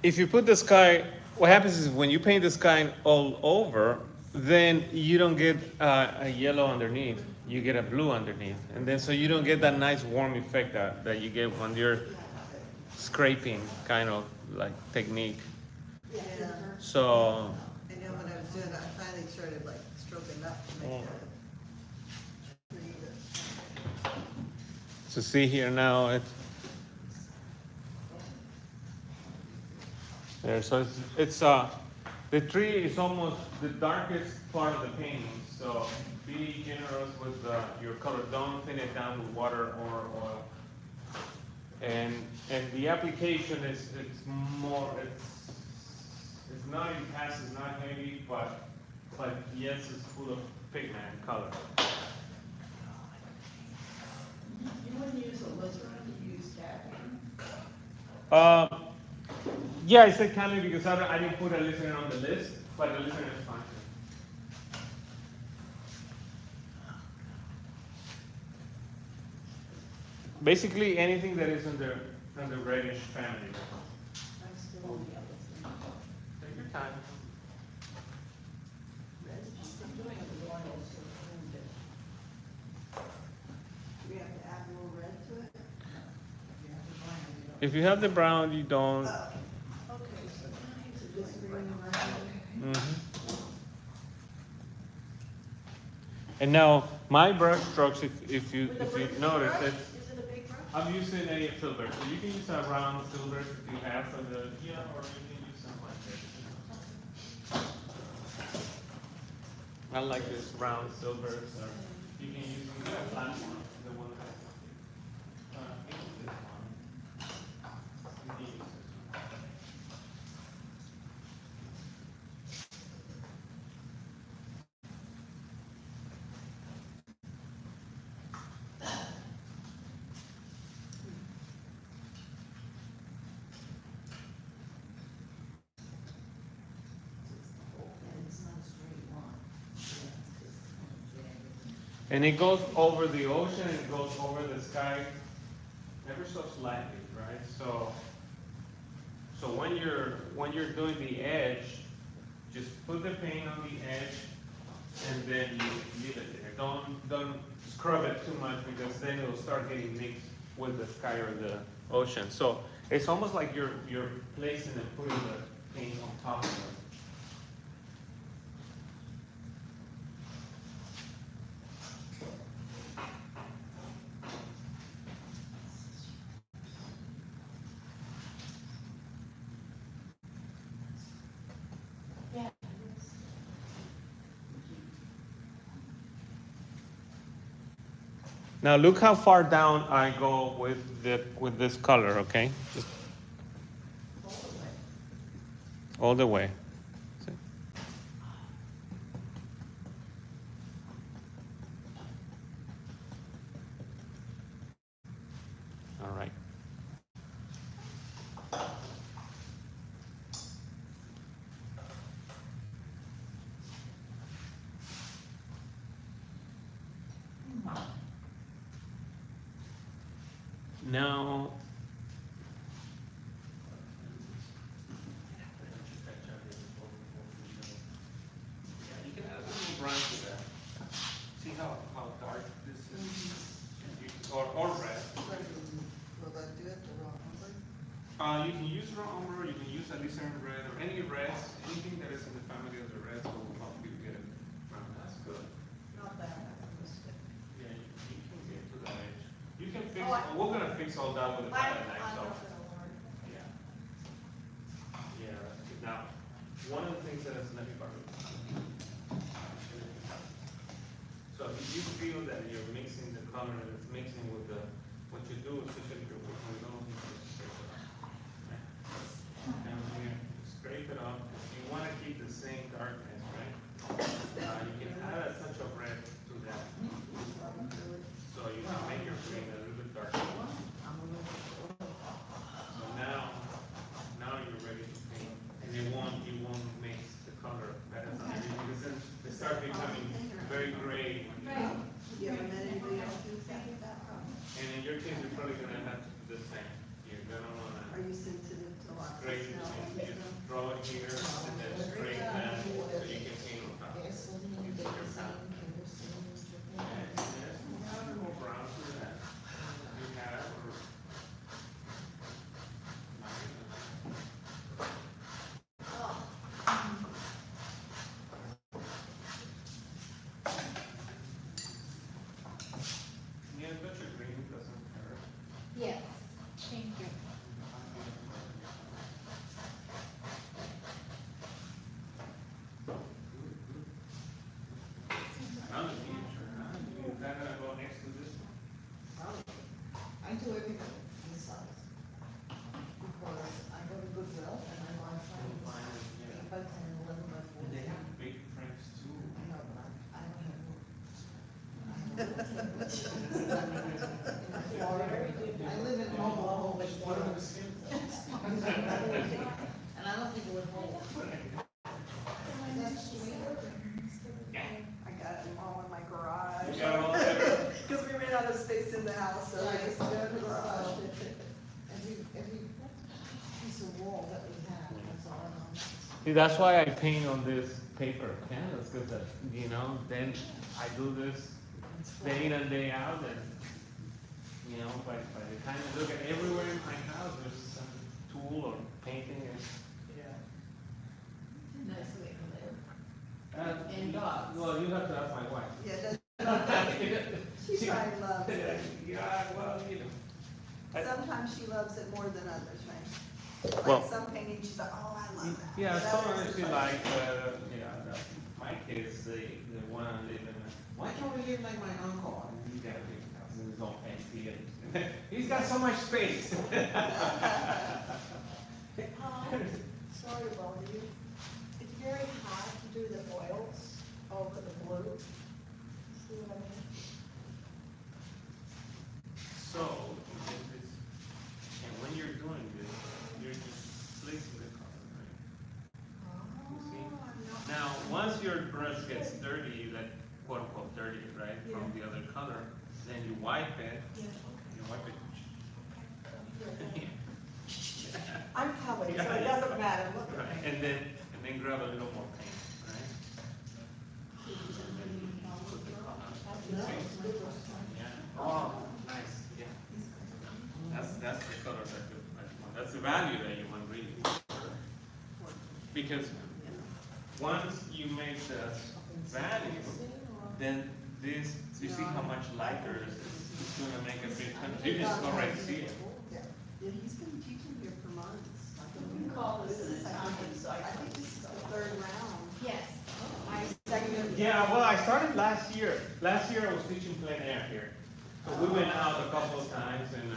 S5: if you put the sky, what happens is when you paint the sky all over, then you don't get a yellow underneath. You get a blue underneath, and then so you don't get that nice warm effect that you get when you're scraping kind of like technique.
S4: Yeah.
S5: So
S6: I know when I was doing it, I finally started like stroking up to make the tree
S5: to see here now, there. So it's the tree is almost the darkest part of the painting. So be generous with your color. Don't thin it down with water or oil. And the application is it's not intense, it's not heavy, but yes, it's full of pigment and color.
S3: You wouldn't use alizarin, you use cadmium?
S5: Yeah, I said candy because I didn't put a listener on the list, but the listener is fine. Basically, anything that is in the reddish family.
S3: I'm still on the other
S5: Take your time.
S3: I'm doing the oils, so I'm doing
S4: Do we have to add a little red to it?
S5: If you have the brown, you don't.
S3: it. Okay, so now he's
S4: Just
S3: doing
S4: green
S3: right
S4: and red?
S3: now.
S5: And now my brush strokes, if you
S3: With a
S5: if you
S3: big
S5: notice
S3: brush?
S5: that
S3: Is it a big brush?
S5: I'm using a filbert, so you can use a round filbert if you have for the or you can use something like this. I like this round filbert, or you can use a flat one, the one that use this one. You can use this one.
S6: And it's not a straight line. Yeah, it's just kind of jagged.
S5: And it goes over the ocean, and it goes over the sky, ever so slightly, right? So when you're doing the edge, just put the paint on the edge, and then you leave it there. Don't scrub it too much because then it'll start getting mixed with the sky or the ocean. So it's almost like you're placing and putting the paint on top of it.
S3: Yeah.
S5: Now look how far down I go with this color, okay? Just all the way. See? All right. Now, yeah, you can add a little brown to that. See how dark this is? Or red.
S6: Will that do it, the raw umber?
S5: You can use raw umber, you can use alizarin red, or any reds, anything that is in the family of the reds will help you get it brown. That's good.
S3: Not that,
S5: Yeah, you can get to that edge. You can fix,
S3: Oh,
S5: we're gonna fix all that with the palette knife, so.
S3: not gonna learn.
S5: Yeah. Yeah, that's good. Now, one of the things that is, let me borrow. So if you feel that you're mixing the color and it's mixing with the, what you do, especially if you're working with all these, down here, scrape it off. You wanna keep the same darkness, right? You can add a touch of red to that. So you can make your green a little bit darker. So now you're ready to paint, and you won't mix the color better than because then they start becoming very gray.
S4: You ever met anybody else who's got that problem?
S5: And in your case, you're probably gonna have to do the same. You're gonna wanna you just draw it here and then straight that, so you can paint on top. You can put your palette. And there's no browser that you have or. Yeah, but your green doesn't hurt.
S2: Yes, thank you.
S5: Another feature, huh? Is that gonna go next to this one?
S6: I do everything in size. Because I go to Goodwill and I want to find
S5: Yeah.
S6: 8 by 10, 11 by 14.
S5: They have big prints too.
S6: I know, but I don't have room. I have a little table. In Florida. I live in Omaha, which
S5: What are
S6: Florida.
S5: the skins?
S6: And I don't think it would hold. That's sweet.
S4: I got them all in my garage.
S5: You got them all there?
S4: Because we ran out of space in the house, so I just go to the garage.
S6: Every piece of wall that we have, that's all I know.
S5: See, that's why I paint on this paper canvas, because, you know, then I do this day in and day out, and, you know, by the time I look at everywhere in my house, there's some tool or painting.
S3: Nice way to live.
S5: And,
S3: And dogs.
S5: Well, you have to ask my wife.
S4: Yeah, she probably loves it.
S5: Yeah, well, you know.
S4: Sometimes she loves it more than others, right?
S5: Well-
S4: Like some painting, she's like, oh, I love that.
S5: Yeah,
S4: But
S5: some
S4: others
S5: of
S4: is
S5: you like, my kids, they wanna live in why can't we live like my uncle? And he's got a big house and he's all fancy and he's got so much space.
S2: Sorry, Bobby, it's very hard to do the oils over the blue. See what I mean?
S5: So, and when you're doing this, you're just placing the color, right? You see? Now, once your brush gets dirty, like quote unquote dirty, right, from the other color, then you wipe it, you wipe it.
S2: I'm covered, so it doesn't matter, look at
S5: Right,
S2: me.
S5: and then grab a little more paint, right? Yeah. Oh, nice, yeah. That's the color that you want. That's the value that you want really. Because once you make the value, then this, you see how much lighter it's gonna make a big difference. You just already see it.
S4: Yeah, he's been teaching here for months.
S3: We call this an
S4: This is,
S3: accounting
S4: I
S3: cycle.
S4: think this is the third round.
S2: Yes, I second.
S5: Yeah, well, I started last year. Last year I was teaching plein air here. So we went out a couple of times and,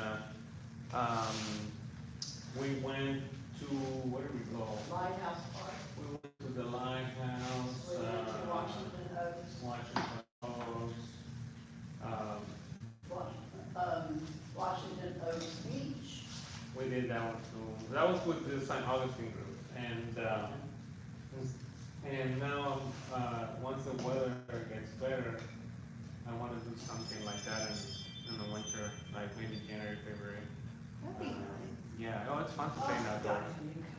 S5: we went to, where did we go?
S3: Lighthouse Park,
S5: We went to the Lighthouse,
S3: we went to Washington Oaks,
S5: Washington Oaks,
S3: Washington Oaks Beach.
S5: we did that one too. That was with the St. Augustine group. And now, once the weather gets better, I wanna do something like that in the winter, like maybe January, February.
S4: That'd be nice.
S5: Yeah, oh, it's fun to paint outdoors.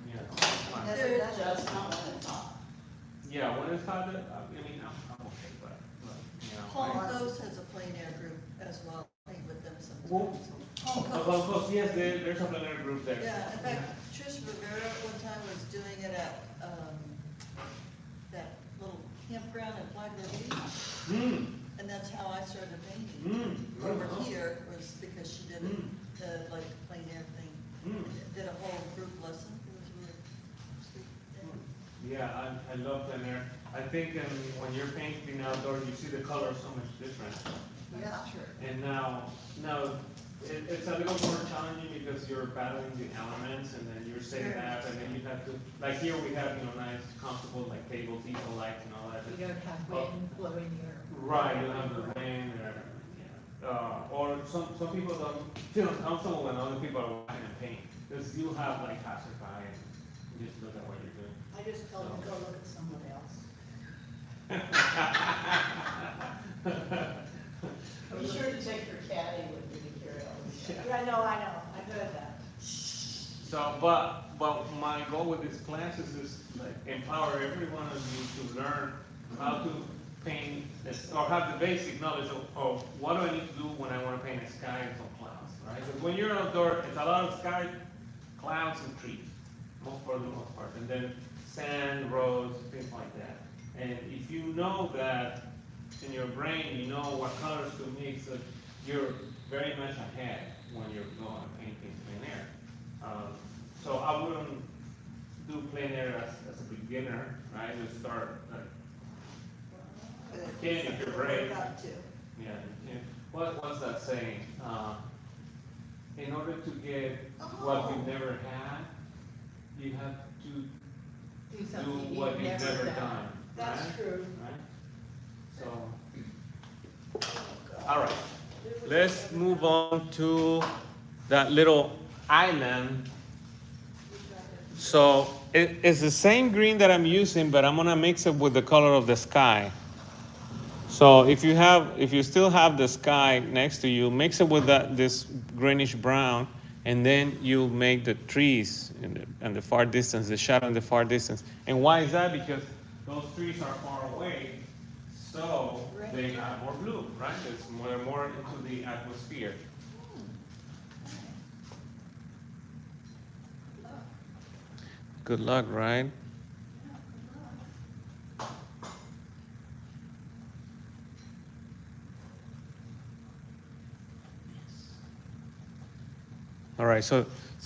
S5: Yeah, it's fun.
S3: They're just not when it's hot.
S5: Yeah, when it's hot, I mean, I'm okay, but, you know.
S6: Paul
S5: I-
S6: Ghost has a plein air group as well, I think with them
S5: Well,
S6: sometimes.
S5: Well, of course, yes, there's a plein air group there.
S6: Yeah, in fact, Trish Rivera one time was doing it at, that little campground at Flagler Beach,
S5: Hmm,
S6: and that's how I started painting.
S5: hmm.
S6: Over here was because she did the, like, plein air thing,
S5: Hmm.
S6: did a whole group lesson, it was really sweet.
S5: Yeah, I love plein air. I think when you're painting outdoors, you see the color so much different.
S4: Yeah.
S5: And now it's a little more challenging because you're battling the elements and then you're setting up and then you have to, like here we have, nice, comfortable, like tables, easel lights and all that.
S2: You don't have wind blowing your.
S5: Right, you have the rain or some people don't feel uncomfortable when other people are watching and paint. Because you have like passerby and you just look at what you're doing.
S2: I just told him to go look at someone else.
S3: Be sure to take your caddy with you to carry all this.
S2: Yeah, I know, I've heard that.
S5: So, but but my goal with these classes is like empower every one of you to learn how to paint or have the basic knowledge of what do I need to do when I want to paint a sky and some clouds, right? Because when you're outdoors, it's a lot of sky, clouds, and trees, for the most part, and then sand, roads, things like that. And if you know that in your brain, you know what colors to mix, so you're very much ahead when you're going to paint things plein air. So I wouldn't do plein air as a beginner, right? Just start like,
S4: But
S5: can
S4: it's
S5: if you're
S4: something to
S5: brave.
S4: work up to.
S5: Yeah, you can. What's that saying? In order to get what you've never had, you have to
S6: Do
S5: do
S6: something
S5: what
S6: you've
S5: you've never done.
S2: That's
S5: right?
S2: true.
S5: Right? So, all right. Let's move on to that little island. So it's the same green that I'm using, but I'm gonna mix it with the color of the sky. So if you still have the sky next to you, mix it with this greenish brown, and then you make the trees in the far distance, the shadow in the far distance. And why is that? Because those trees are far away, so they have more blue, right? It's more into the atmosphere. Good luck, right? All right, so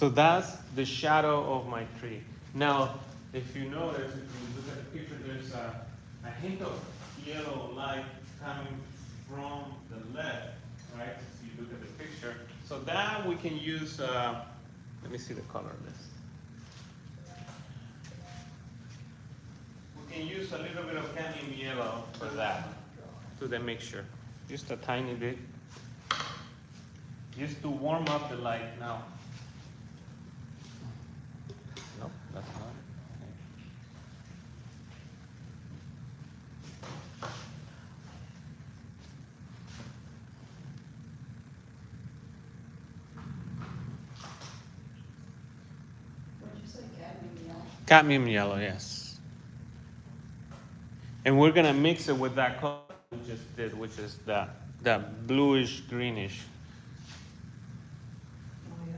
S5: that's the shadow of my tree. Now, if you notice, if you look at the picture, there's a hint of yellow light coming from the left, right? If you look at the picture. So that we can use, let me see the color of this. We can use a little bit of cadmium yellow for that, to the mixture. Just a tiny bit. Just to warm up the light now. No, that's not it.
S3: What'd you say, cadmium yellow?
S5: Cadmium yellow, yes. And we're gonna mix it with that color we just did, which is that bluish greenish.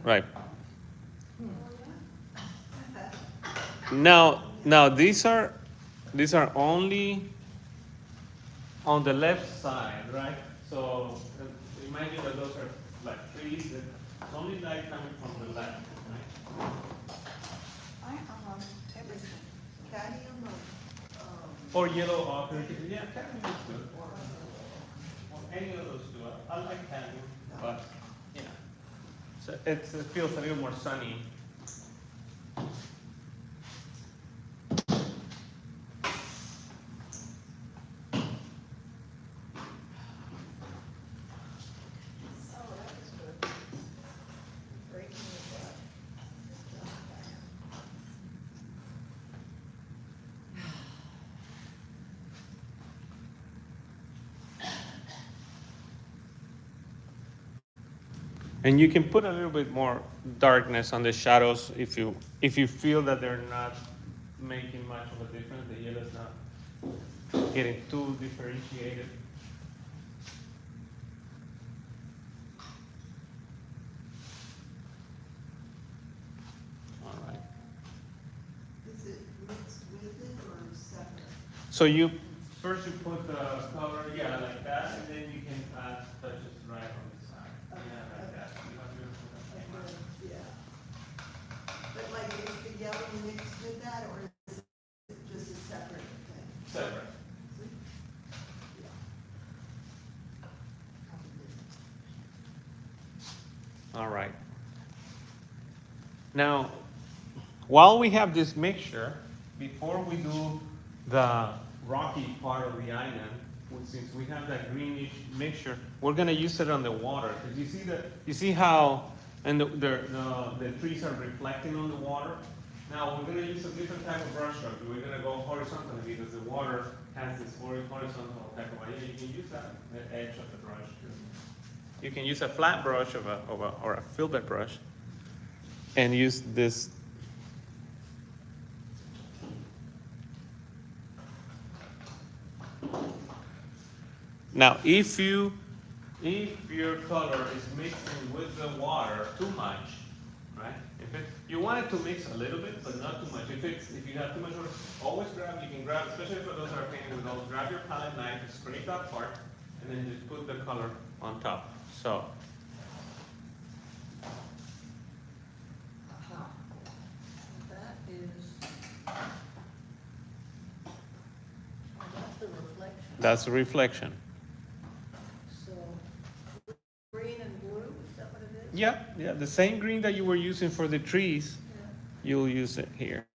S5: Right. Now these are only on the left side, right? So imagine that those are like trees. It's only light coming from the left, right?
S4: Everything. Cadmium
S5: Or yellow ochre. Yeah, cadmium is good. Or any of those two. I like cadmium, but yeah. So it feels a little more sunny.
S2: Oh, that was good. Breaking it up.
S5: And you can put a little bit more darkness on the shadows if you feel that they're not making much of a difference. The yellow's not getting too differentiated. All right.
S4: is it mixed with it or separate?
S5: So you first you put the color, yeah, like that, and then you can add touches right on the side. Yeah, like that. You have to-
S4: Yeah. But like, is the yellow mixed with that, or is it just a separate thing?
S5: Separate. All right. Now, while we have this mixture, before we do the rocky part of the island, since we have that greenish mixture, we're gonna use it on the water. Because you see how, and the trees are reflecting on the water. Now we're gonna use a different type of brush stroke. We're gonna go horizontally because the water has this horizontal type of idea. You can use that the edge of the brush too. You can use a flat brush or a filbert brush, and use this Now, if your color is mixing with the water too much, right? You want it to mix a little bit, but not too much. If you have too much water, always you can grab, especially for those that are painting with those, grab your palette knife, scrape that part, and then just put the color on top. So,
S6: Aha. That is. Oh, that's the reflection.
S5: that's the reflection.
S6: So, green and blue, is that what it is?
S5: Yeah, the same green that you were using for the trees,
S6: Yeah.
S5: you'll use it here.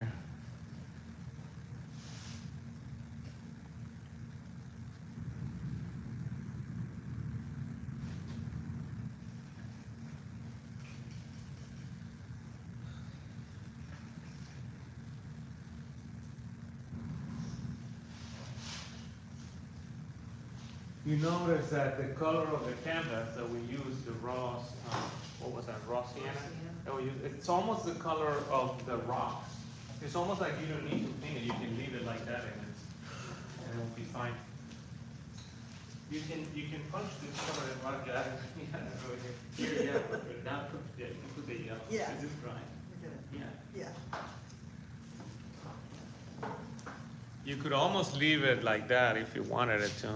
S5: You notice that the color of the canvas that we use, the raw, what was that, raw sienna? That we use, it's almost the color of the rocks. It's almost like you don't need to paint it, you can leave it like that and it'll be fine. You can punch this color in like that. Here, yeah, but now you can put the yellow.
S4: Yeah.
S5: Is this dry? Yeah.
S4: Yeah.
S5: You could almost leave it like that if you wanted it to.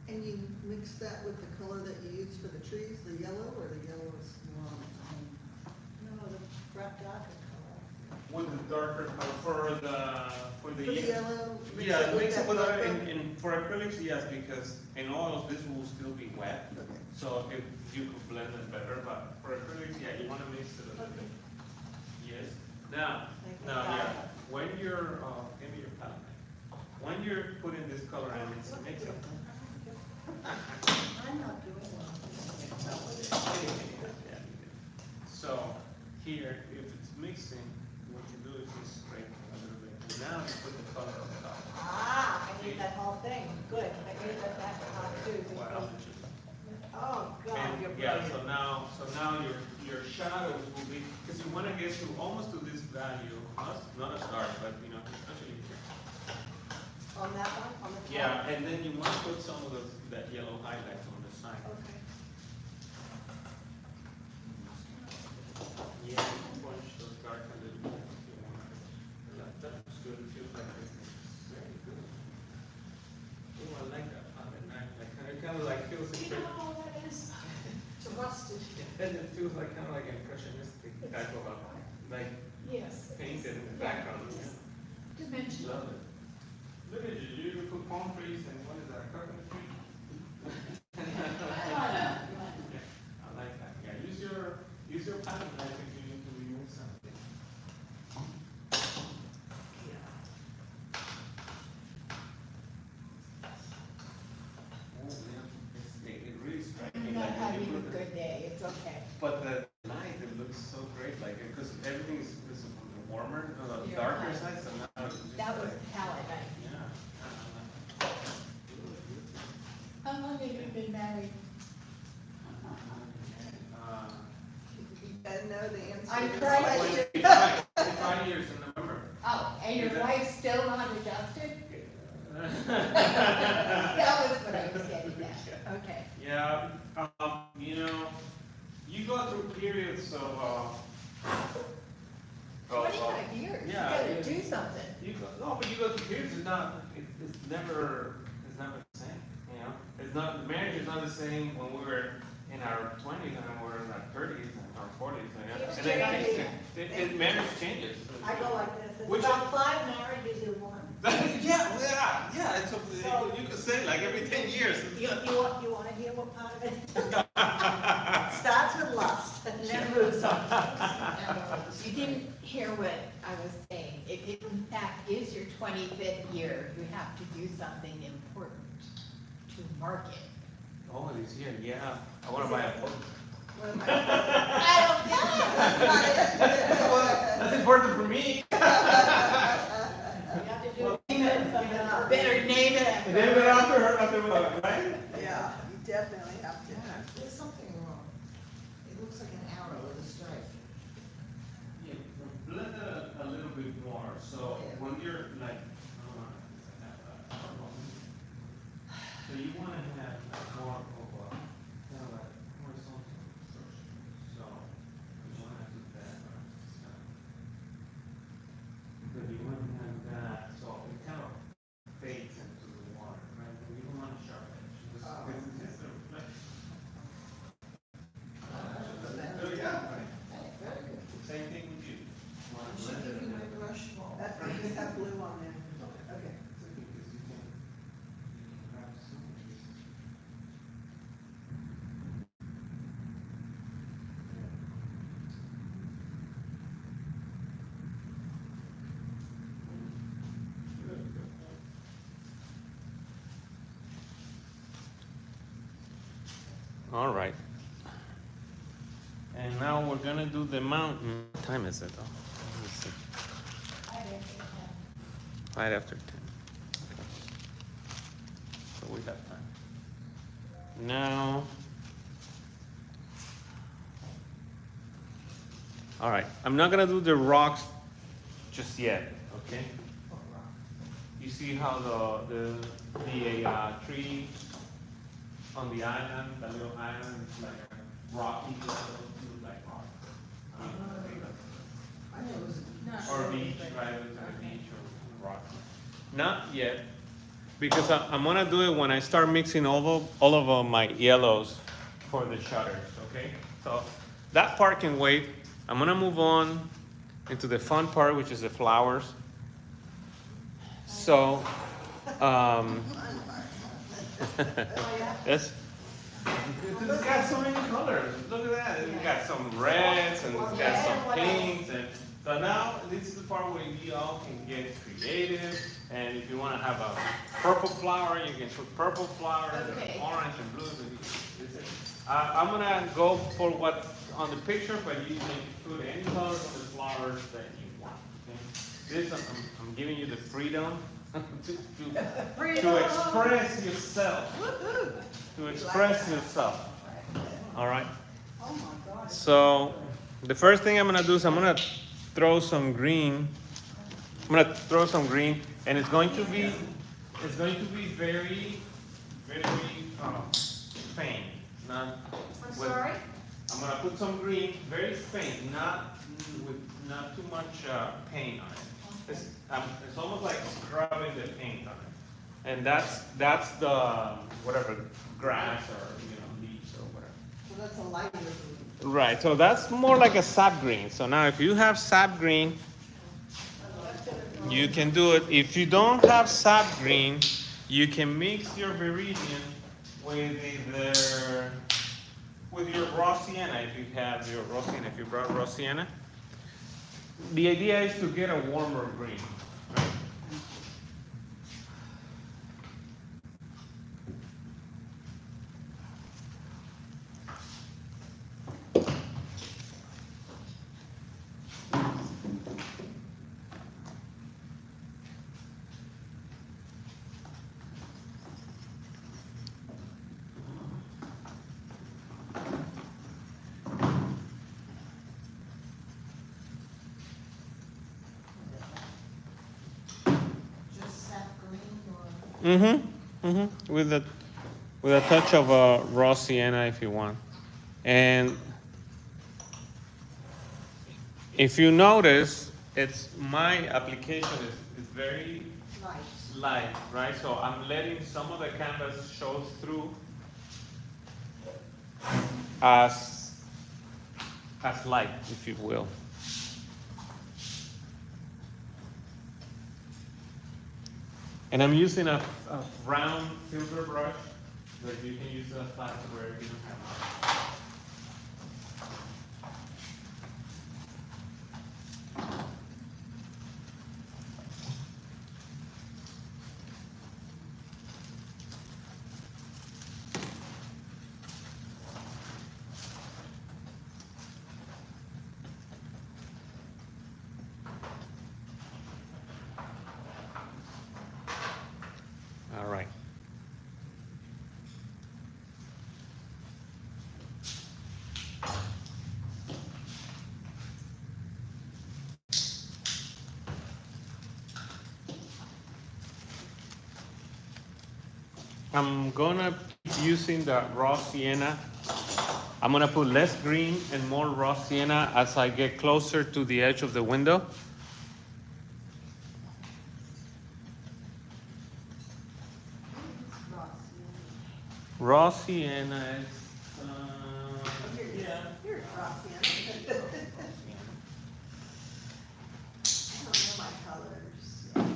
S4: And you mix that with the color that you use for the trees, the yellow, or the yellow is more on its own?
S6: No, the darker color.
S5: With the darker color for the
S4: For the yellow? mix
S5: Yeah,
S4: it with
S5: mix it
S4: that
S5: with
S4: darker?
S5: for acrylics, yes, because in oils this will still be wet,
S4: Okay.
S5: so if you could blend it better. But for acrylics, yeah, you want to mix it a little bit. Yes. Now, yeah, when you're give me your palette. When you're putting this color in, it's mixing.
S6: I'm not doing well.
S5: So here, if it's mixing, what you do is you scrape a little bit. And now you put the color on top.
S2: Ah, I need that whole thing, good, I need that back on too,
S5: Wow.
S2: because, oh, God,
S5: And,
S2: you're
S5: yeah,
S2: brilliant.
S5: so now your shadows will be, because you want to get to almost to this value, not as dark, but especially here.
S2: On that one, on the top?
S5: Yeah, and then you want to put some of that yellow highlights on the side.
S2: Okay.
S5: Yeah, you can punch those dark a little bit if you want. That's good, it feels like it's very good. Oh, I like that palette knife, it kind of like feels
S2: You know how that is? It's rusted.
S5: and it feels like kind of like impressionistic type of like
S2: Yes.
S5: painted in the background.
S2: Dimension.
S5: Love it. Look at you put palm trees and what is that, a coconut tree? Yeah, I like that, yeah, use your palette knife if you need to remove something. Yeah. Oh, yeah, it really strikes me
S2: I'm not
S5: like when
S2: having
S5: you
S2: a
S5: put the,
S2: good day, it's okay.
S5: but the light, it looks so great, like, because everything is warmer, the
S2: Yeah.
S5: darker side, so now it's just
S2: That was
S5: like,
S2: palette knife.
S5: yeah.
S2: How long have you been married?
S4: You gotta know the answer.
S2: I'm
S4: to this
S2: trying
S4: question.
S2: to-
S5: 25 years in November.
S2: Oh, and your
S5: Is that-
S2: wife's still not adjusted? That was what I was getting at, okay.
S5: Yeah, you go through periods of
S2: 25 years, you
S5: yeah,
S2: gotta
S5: it-
S2: do something.
S5: but you go through periods, it's never the same, It's not, marriage is not the same when we were in our 20s and we're in our 30s and our 40s,
S2: It's
S5: And then
S2: changing.
S5: marriage changes.
S2: I go like this, it's
S5: Which
S2: about 5 marriages in one.
S5: yeah, it's,
S2: So-
S5: you could say like every 10 years.
S2: You wanna hear what part of it? Starts with lust and then moves on.
S7: You didn't hear what I was saying. If it in fact is your 25th year, you have to do something important to mark it.
S5: Oh, it's here, yeah. I wanna buy a book.
S7: I don't
S5: That's important for me.
S2: You have to do it.
S7: Better name it after.
S5: Name it after her, right?
S4: Yeah, you definitely have to.
S6: There's something wrong. It looks like an arrow with a stripe.
S5: Yeah, blend it a little bit more, so
S6: Okay.
S5: when you're like,
S4: got blue on there. Okay.
S1: Because you can grab some of these.
S5: All right. And now we're gonna do the mountain. What time is it though? Let me see. Right after 10. Okay. So we got time. Now. All right. I'm not gonna do the rocks just yet. Okay. You see how the tree on the island, the little island, is like a rocky, like rock. Or beach, right? It's like a beach or rock. Not yet, because I'm gonna do it when I start mixing all of my yellows for the shutters. Okay. So that part can wait. I'm gonna move on into the fun part, which is the flowers. So, yes.
S1: It's got so many colors. Look at that. It's got some reds and it's got some pinks. And so now this is the part where you all can get creative. And if you want to have a purple flower, you can put purple flowers,
S7: Okay.
S1: and orange and blue. I'm gonna go for what's on the picture, but you can put any colors on the flowers that you want. Okay? This I'm giving you the freedom to express yourself. To express yourself. All right.
S4: Oh my God.
S5: So the first thing I'm gonna do is I'm gonna throw some green. And it's going to be very, very faint. Not.
S2: I'm
S5: with-
S2: sorry?
S5: I'm gonna put some green, very faint, not too much paint on it. It's almost like scrubbing the paint on it. And that's the whatever grass or leaves or whatever.
S4: So that's a lighter blue.
S5: Right. So that's more like a sap green. So now if you have sap green, you can do it. If you don't have sap green, you can mix your viridian with your raw sienna if you have your raw sienna. If you brought raw sienna, the idea is to get a warmer green. Right?
S6: Just sap green or?
S5: With a touch of raw sienna if you want. And if you notice, my application is very
S4: Nice.
S5: light, right? So I'm letting some of the canvas show through as light, if you will. And I'm using a round silver brush, but you can use a flat square if you don't have one. All right. I'm gonna keep using the raw sienna. I'm gonna put less green and more raw sienna as I get closer to the edge of the window. Raw sienna is,
S4: Here's Roxanne. I don't know my colors.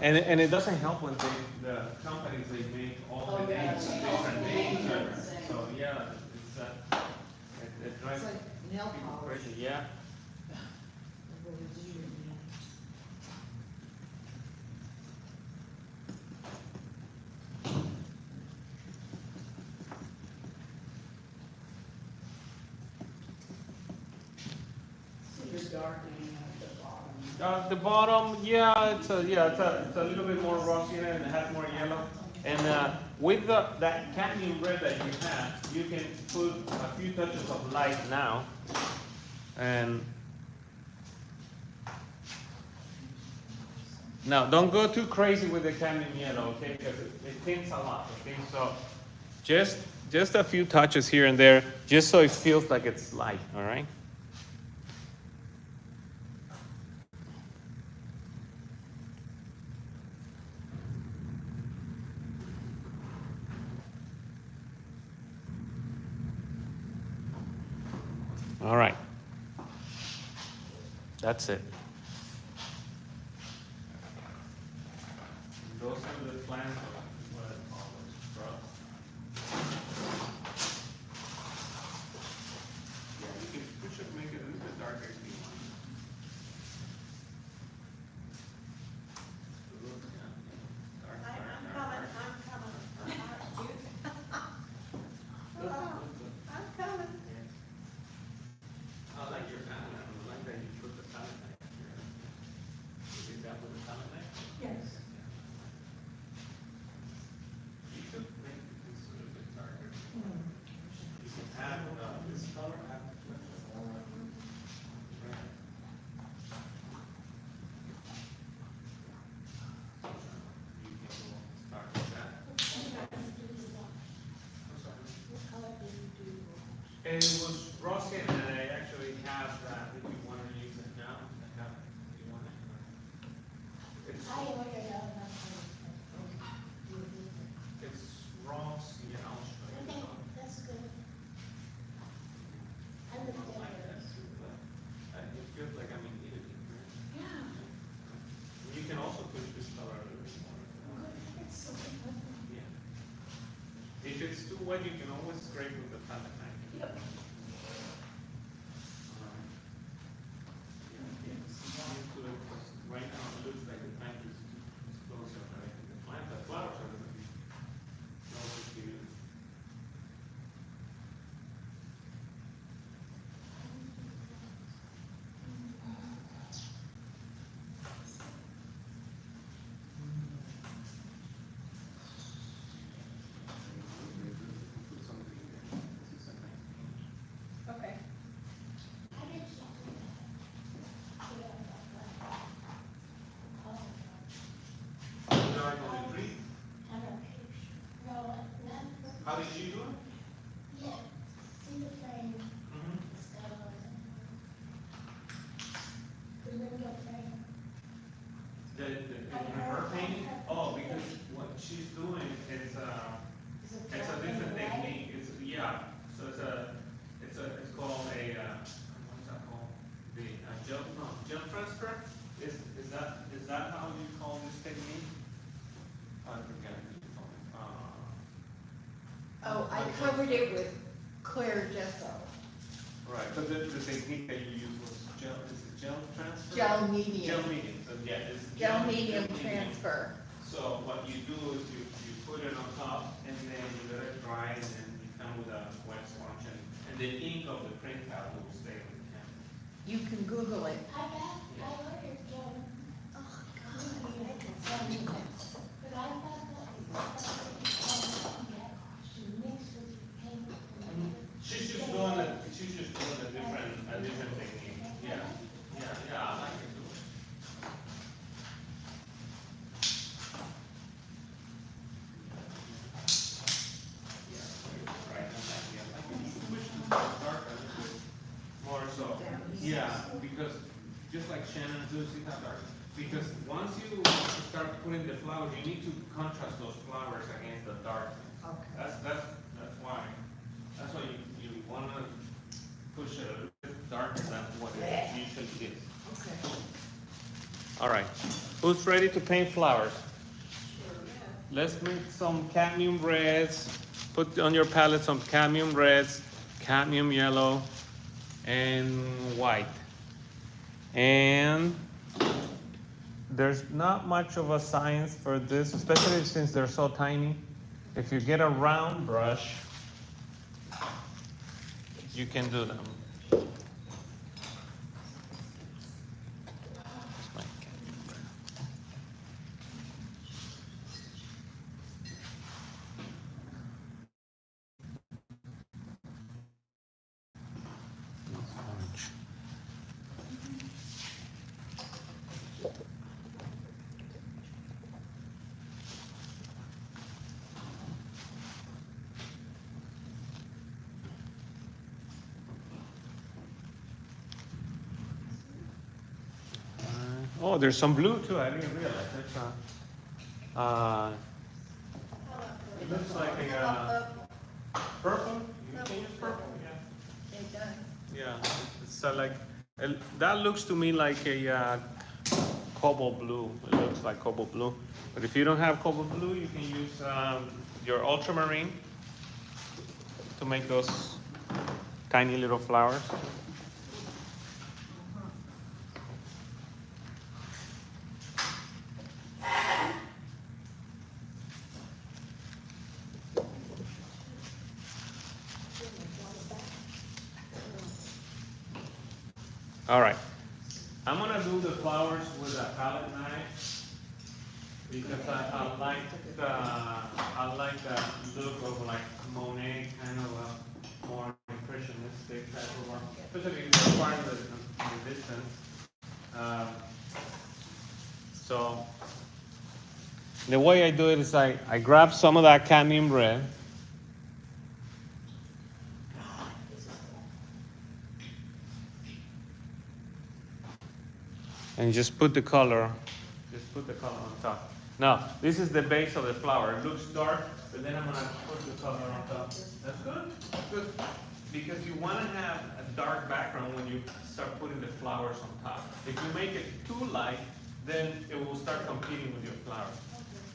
S5: And it doesn't help when the companies, they make all the
S3: Oh, yeah,
S5: names,
S3: change
S5: different
S3: all the
S5: names,
S3: names.
S5: so, yeah, it drives
S6: It's like nail
S5: people
S6: polish.
S5: crazy, yeah.
S3: So you're darkening at the bottom.
S5: The bottom, yeah, it's a little bit more rusty in it and it has more yellow. And with that cadmium red that you have, you can put a few touches of light now. And now, don't go too crazy with the cadmium yellow, okay? Because it thinks a lot, okay? So just a few touches here and there, just so it feels like it's light, all right? All right. That's it. Those are the plans of what I call those trucks. Yeah, we should make it a little bit darker if you want.
S2: I'm coming. I'm coming.
S5: I like your palette, I like that you put the palette knife here. You did that with the palette knife?
S3: Yes.
S5: You should make this a little bit darker. You can have this color, have red. You can go start with that. It was rusty, and I actually have that if you want to use it now. I have it if you want it. It's rusty, and I'll show you.
S8: That's good. I
S5: I
S8: looked
S5: don't like
S8: at
S5: that
S8: it.
S5: too, but it feels like I'm in Italy, right?
S3: Yeah.
S5: You can also push this color a little bit more.
S8: It's so good.
S5: Yeah. If it's too wet, you can always scrape with the palette knife.
S3: Yep.
S5: Right now, it looks like the plant is too close, but I think the plant, the flowers are gonna be closer to you. Put something there. This is a nice paint.
S3: Okay.
S8: I did something.
S5: Would you like only three?
S8: I'm a picture. No, not.
S5: How did you do it?
S8: Yeah, see the frame,
S5: Mm-hmm.
S8: it's got all the window frame.
S5: Her painting? Oh, because what she's doing is, it's a different technique, it's, yeah, so it's called a, what's that called? The, gel transfer? Is that how you call this technique? I forget what you call it.
S7: Oh, I covered it with clear gesso,
S5: Right, but the technique that you used was is it gel transfer?
S7: gel medium,
S5: Gel medium, so yeah, it's.
S7: gel medium transfer.
S5: So what you do is you put it on top and then you let it dry and then you come with a wet sponge and the ink of the print pad will stay with the camera.
S7: You can Google it.
S8: I ordered John. Oh, God. But I thought that she mixed with paint.
S5: She's just doing a different technique. Yeah, I like it too. Yeah, right, I like it. I like it. You can push this dark a little bit more so. Yeah, because just like Shannon do, see how dark? Because once you start putting the flowers, you need to contrast those flowers against the dark.
S6: Okay.
S5: That's why you wanna push it a little bit darker than what it usually is.
S6: Okay.
S5: All right. Who's ready to paint flowers? Let's make some cadmium reds. Put on your palette some cadmium reds, cadmium yellow, and white. And there's not much of a science for this, especially since they're so tiny. If you get a round brush, you can do them. Oh, there's some blue too. I didn't realize. It looks like a purple. You can use purple. Yeah.
S7: It does.
S5: Yeah. It's like that looks to me like a cobalt blue. It looks like cobalt blue. But if you don't have cobalt blue, you can use your ultramarine to make those tiny little flowers. All right, I'm gonna do the flowers with a palette knife because I like the look of like Monet, kind of a more impressionistic type of one, especially if you're far in the distance. So the way I do it is I grab some of that cadmium red. And just put the color on top. Now, this is the base of the flower. It looks dark, but then I'm gonna put the color on top. That's good, that's good. Because you wanna have a dark background when you start putting the flowers on top. If you make it too light, then it will start competing with your flowers.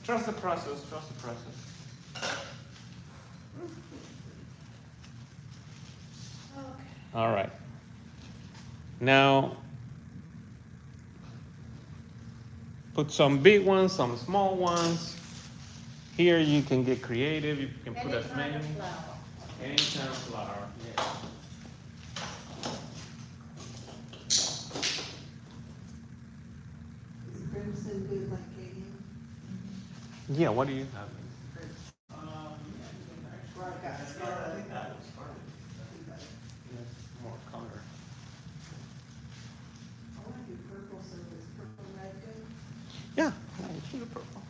S5: Trust the process, trust the process. All right. Now, put some big ones, some small ones. Here you can get creative. You can put as many. Any kind of flower. Yeah.
S4: Is crimson good like Katie?
S5: Yeah. What do you have?
S4: Well, I've got
S1: I
S4: scarlet.
S1: think that was part of it.
S5: Yes, more color.
S4: I wanna do purple, so it's purple red good.
S5: Yeah. I should have purple.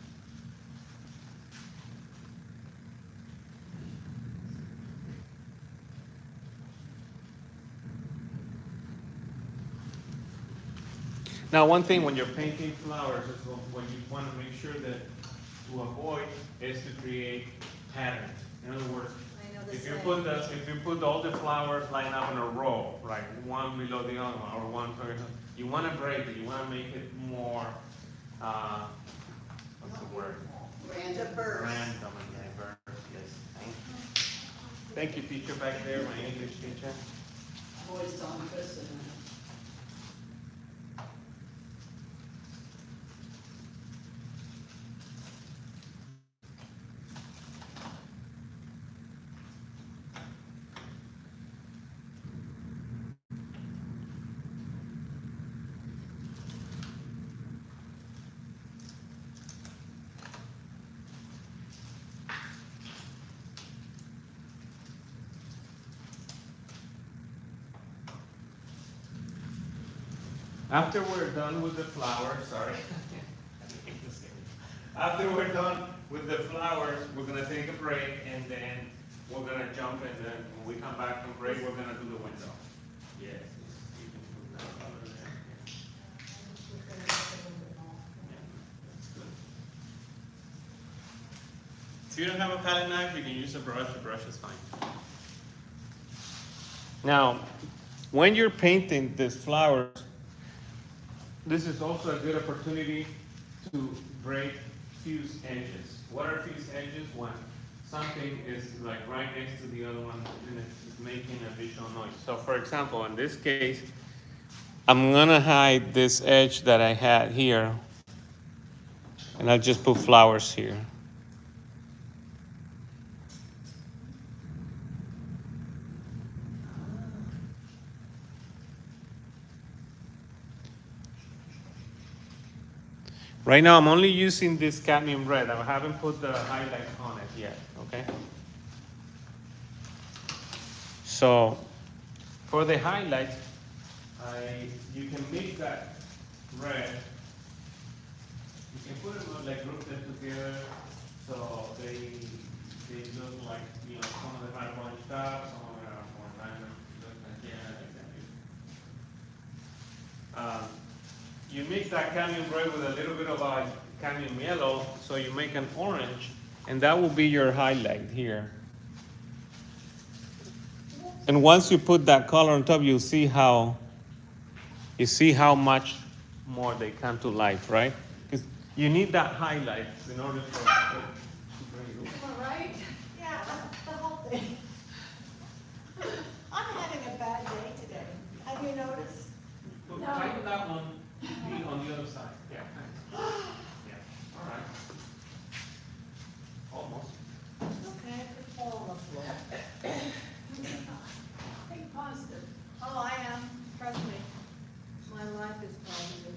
S5: Now, one thing when you're painting flowers is what you want to make sure that to avoid is to create patterns. In other words,
S2: I know the
S5: if you
S2: same.
S5: put all the flowers lined up in a row, right, one below the other one, or one per, you want to break it. You want to make it more, what's the word?
S4: Diverse.
S5: Random and diverse. Yes. Thank you, teacher back there, my English teacher.
S3: I'm always telling Kristen that.
S5: After we're done with the flowers, sorry. After we're done with the flowers, we're gonna take a break and then we're gonna jump and then when we come back from break, we're gonna do the window. Yes, you can put that color there. Yeah, that's good. If you don't have a palette knife, you can use a brush. A brush is fine. Now, when you're painting these flowers, this is also a good opportunity to break fuse edges. What are fuse edges? When something is like right next to the other one and it's making additional noise. So for example, in this case, I'm gonna hide this edge that I had here, and I'll just put flowers here. Right now, I'm only using this cadmium red. I haven't put the highlight on it yet, okay? So, for the highlight, you can mix that red. You can put them like group them together, so they look like, you know, some of them are bunched up, some of them are more random. Look like, yeah, exactly. You mix that cadmium red with a little bit of cadmium yellow, so you make an orange, and that will be your highlight here. And once you put that color on top, you see how much more they come to life, right? Because you need that highlight in order for it to bring it.
S2: All right, yeah, the whole thing. I'm having a bad day today. Have you noticed?
S5: Well, tighten that one, be on the other side. Yeah, thanks. Yeah, all right. Almost.
S2: Okay, I could fall on the floor.
S3: Think positive.
S2: Oh, I am, trust me. My life is positive.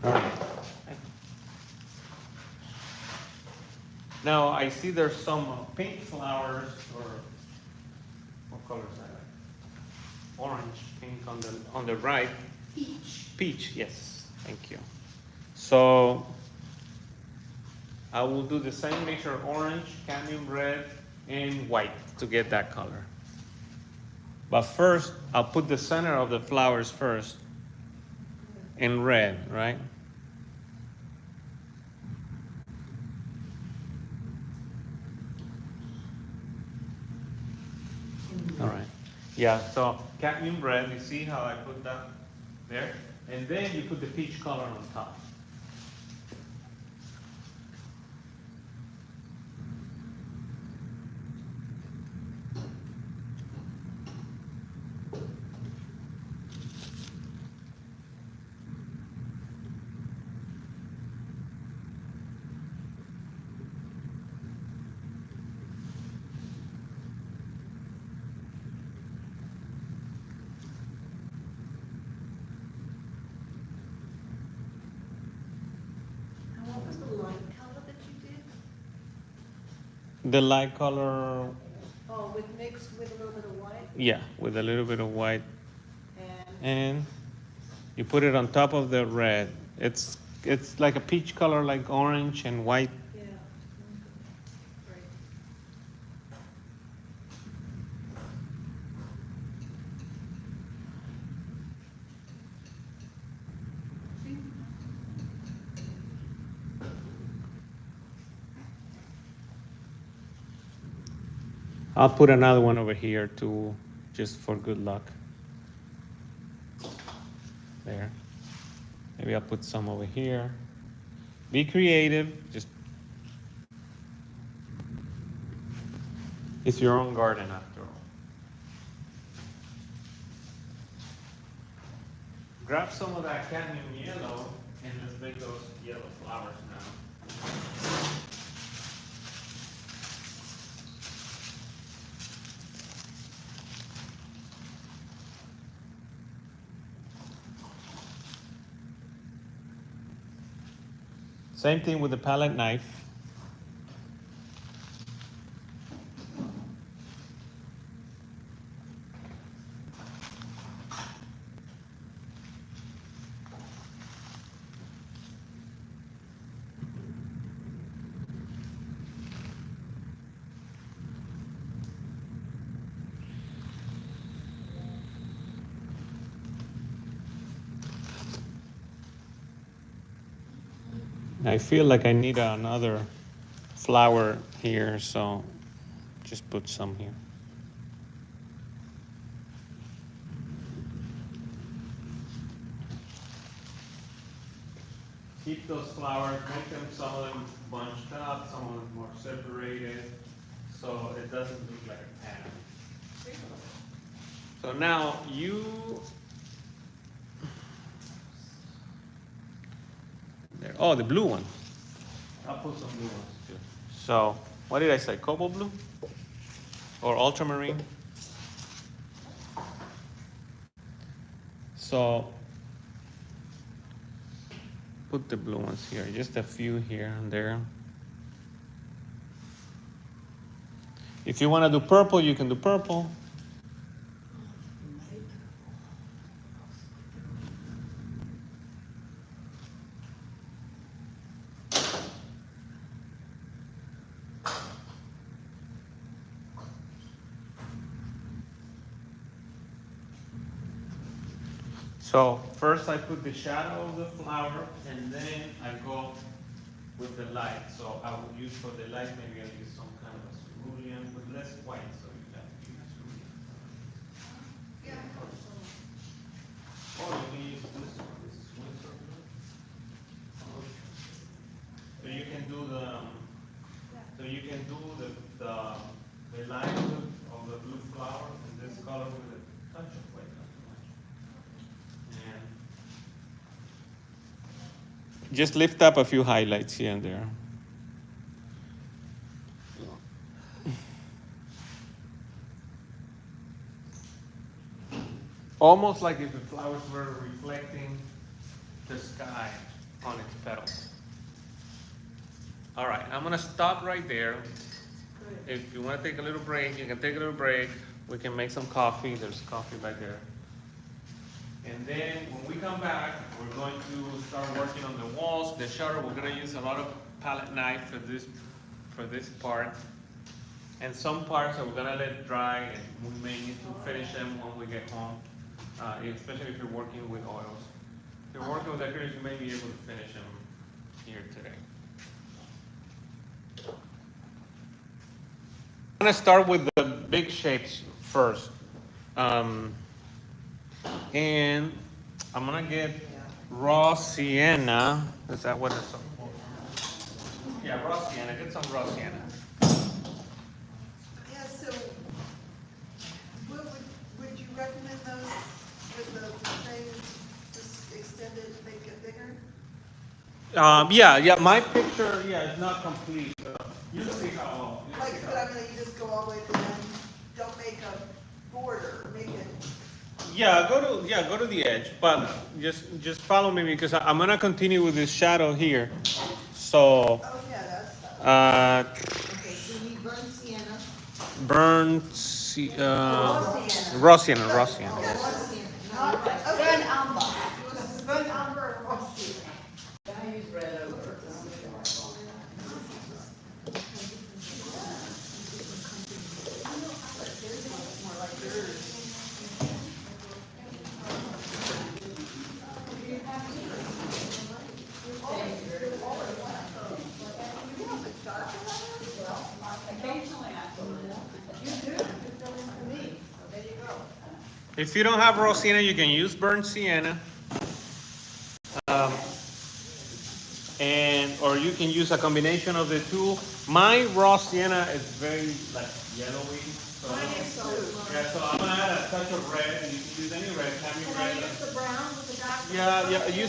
S5: All right. Now, I see there's some pink flowers, or what color is that? Orange, pink on the right.
S3: Peach.
S5: Peach, yes, thank you. So, I will do the same mixture of orange, cadmium red, and white to get that color. But first, I'll put the center of the flowers first in red, right? All right. Yeah, so cadmium red, you see how I put that there? And then you put the peach color on top.
S2: And what was the light color that you did?
S5: The light color,
S2: Oh, with mixed with a little bit of white
S5: yeah, with a little bit of white.
S2: and,
S5: And you put it on top of the red. It's like a peach color, like orange and white.
S2: yeah. Great.
S5: I'll put another one over here too, just for good luck. There. Maybe I'll put some over here. Be creative. Just it's your own garden after all. Grab some of that cadmium yellow and let's make those yellow flowers now. Same thing with the palette knife. I feel like I need another flower here, so just put some here. keep those flowers, make them some of them bunched up, some of them more separated, so it doesn't look like a pattern. So now there, oh, the blue one. I'll put some blue ones too. So, what did I say, cobalt blue? Or ultramarine? So, put the blue ones here, just a few here and there. If you want to do purple, you can do purple. So first I put the shadow of the flower, and then I go with the light. So I would use for the light, maybe I'll use some kind of a cerulean with less white, so you have to use cerulean. Or you can use this one, this is Windsor blue. So you can do the line of the blue flower in this color with a touch of white, not too much. And just lift up a few highlights here and there. Almost like if the flowers were reflecting the sky on its petals. All right, I'm gonna stop right there. If you wanna take a little break, you can take a little break. We can make some coffee. There's coffee back there. And then when we come back, we're going to start working on the walls, the shutter. We're gonna use a lot of palette knife for this part. And some parts that we're gonna let dry, and we may need to finish them when we get home, especially if you're working with oils. If you're working with acrylics, you may be able to finish them here today. I'm gonna start with the big shapes first. And I'm gonna get raw sienna. Is that what it's called? Yeah, raw sienna. Get some raw sienna.
S4: Yeah, so, what would you recommend those with the frame just extended, make it bigger?
S5: Yeah. My picture, it's not complete. You'll see how.
S4: Like, but I mean, you just go all the way to the end, don't make a border, make it.
S5: Go to the edge, but just follow me because I'm gonna continue with this shadow here. So,
S4: Oh, yeah, that's.
S6: Okay, so you need burnt sienna.
S5: raw sienna.
S6: Burnt sienna, not red.
S2: Burn umber. Burn umber and rusty.
S3: I use red over. Occasionally I put it up. You do, you fill in for me, so there you go.
S5: If you don't have raw sienna, you can use burnt sienna. Or you can use a combination of the two. My raw sienna is very like yellowy. So I'm gonna add a touch of red, and you can use any red, tammy
S2: Can I
S5: red.
S2: use the brown with the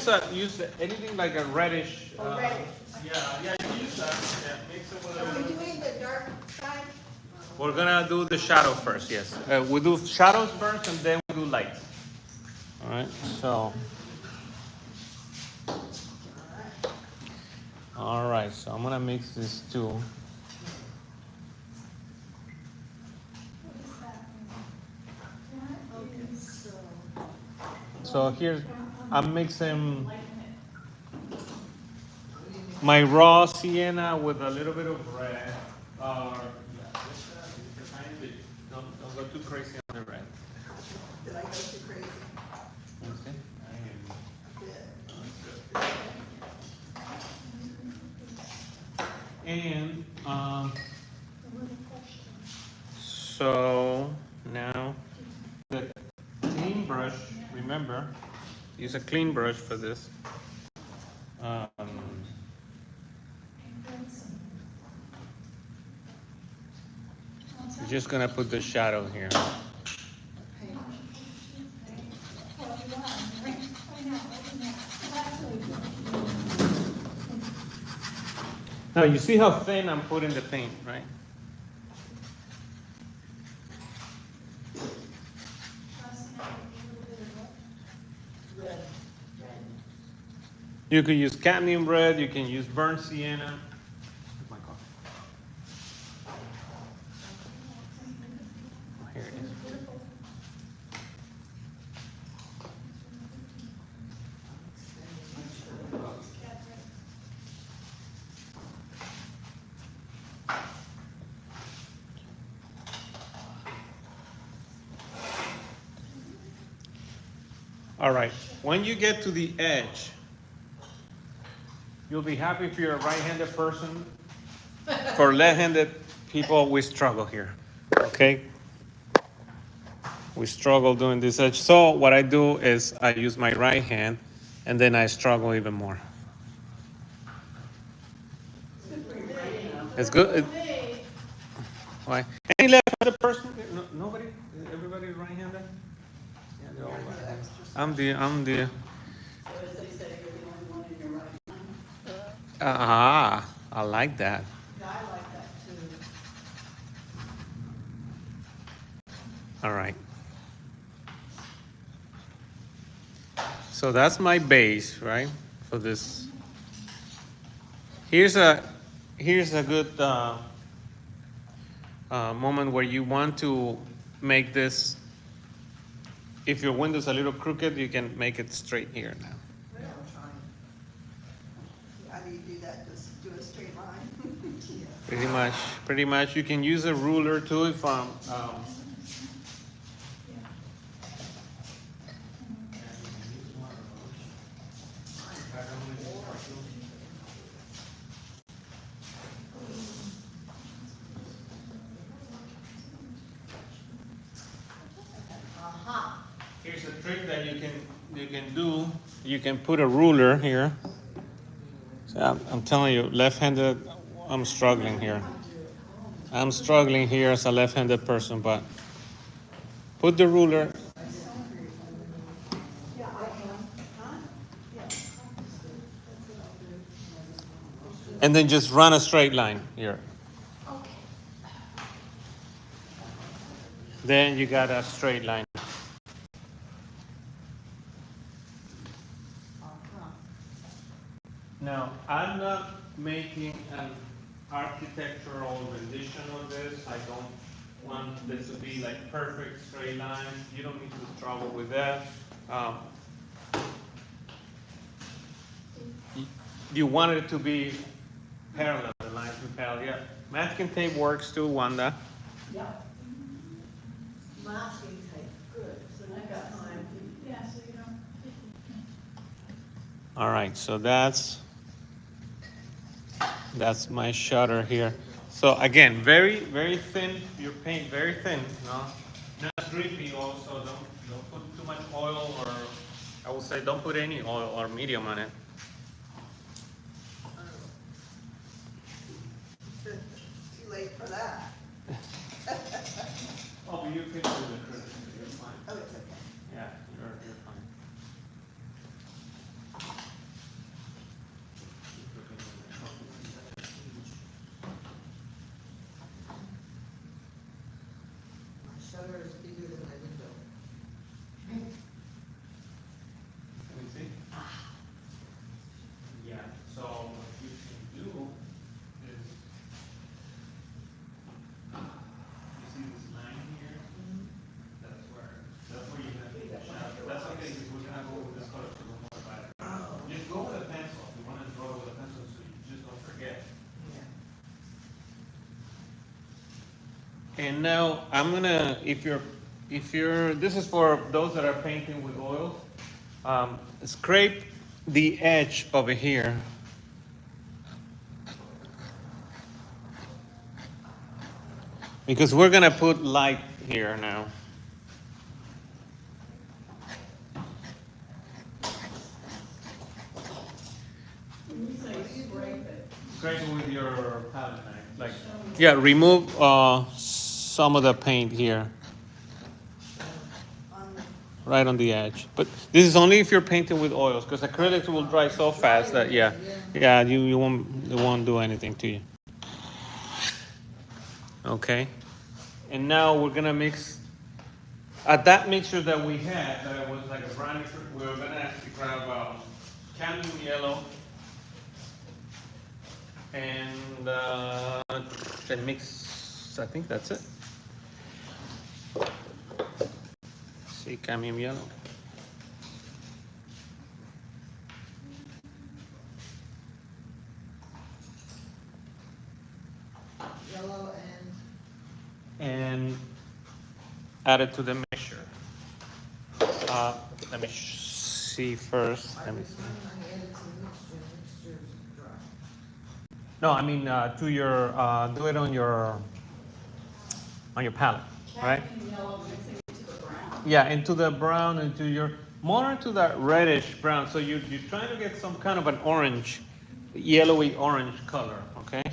S2: dark?
S5: Use anything like a reddish.
S2: Reddish.
S5: You can use that. Yeah, mix it with
S2: Are we
S5: a.
S2: doing the dark side?
S5: We're gonna do the shadow first, yes. We do shadows first, and then we do light. All right, so. All right, so I'm gonna mix this too. So here's, I'm mixing my raw sienna with a little bit of red. Just a tiny bit. Don't go too crazy on the red.
S4: Did I go too crazy?
S5: Okay. And so now the clean brush, remember, use a clean brush for this. We're just gonna put the shadow here.
S8: Well, you are, right? I know,
S5: Now you see how thin I'm putting the paint, right?
S3: Red.
S5: You could use cadmium red, you can use burnt sienna. My coffee. Oh, here it is. All right, when you get to the edge, you'll be happy if you're a right-handed person. For left-handed people, we struggle here, okay? We struggle doing this edge. So what I do is I use my right hand, and then I struggle even more. It's good. Why? Any left-handed person? No, nobody? Everybody right-handed? Yeah, they're all right-handed. I'm the.
S3: So as they say, you're the only one in your right mind.
S5: I like that.
S3: Yeah, I like that too.
S5: All right. So that's my base, right? For this. Here's a good moment where you want to make this. If your window's a little crooked, you can make it straight here now.
S4: Yeah, I'm trying. How do you do that? Just do a straight line?
S5: Pretty much. You can use a ruler too if Here's a trick that you can do. You can put a ruler here. So I'm telling you, left-handed, I'm struggling here. I'm struggling here as a left-handed person, but put the ruler. And then just run a straight line here. Then you got a straight line. Now, I'm not making an architectural rendition of this. I don't want this to be like perfect straight lines. You don't need to struggle with that. You want it to be parallel, the lines be parallel. Yeah, masking tape works too, Wanda.
S3: Yeah.
S2: Masking tape, good, so next time.
S3: Yeah, so you don't.
S5: All right, so that's my shutter here. So again, very, very thin. Your paint very thin, no, not drippy. Also, don't put too much oil, or I would say don't put any oil or medium on it.
S4: Too late for that.
S5: Oh, but you can do the criticism. You're fine.
S4: Oh, it's okay.
S5: Yeah, you're fine.
S6: My shutter is bigger than my window.
S5: Let me see. Yeah, so what you can do is, you see this line here? That's where you have to shadow. That's okay, because we're gonna go with this color to go more about it. Just go with a pencil. If you wanna draw with a pencil, so you just don't forget. And now I'm gonna, if you're, this is for those that are painting with oils, scrape the edge over here. Because we're gonna put light here now.
S3: When you say scrape it,
S5: Scrape it with your palette knife, like, yeah, remove some of the paint here,
S4: On the,
S5: right on the edge. But this is only if you're painting with oils, because acrylics will dry so fast that, yeah, you won't, it won't do anything to you. Okay. And now we're gonna mix, at that mixture that we had, that was like a brown mixture, we're gonna actually grab cadmium yellow and mix, I think that's it. See, cadmium yellow.
S6: Yellow
S5: And add it to the mixture. Let me see first. Let me see.
S6: I added some mixture is dry.
S5: No, I mean to your do it on your palette, right?
S3: Cadmium yellow mixing into the brown.
S5: Yeah, into the brown, into your more into that reddish brown. So you're trying to get some kind of an orange, yellowy orange color, okay?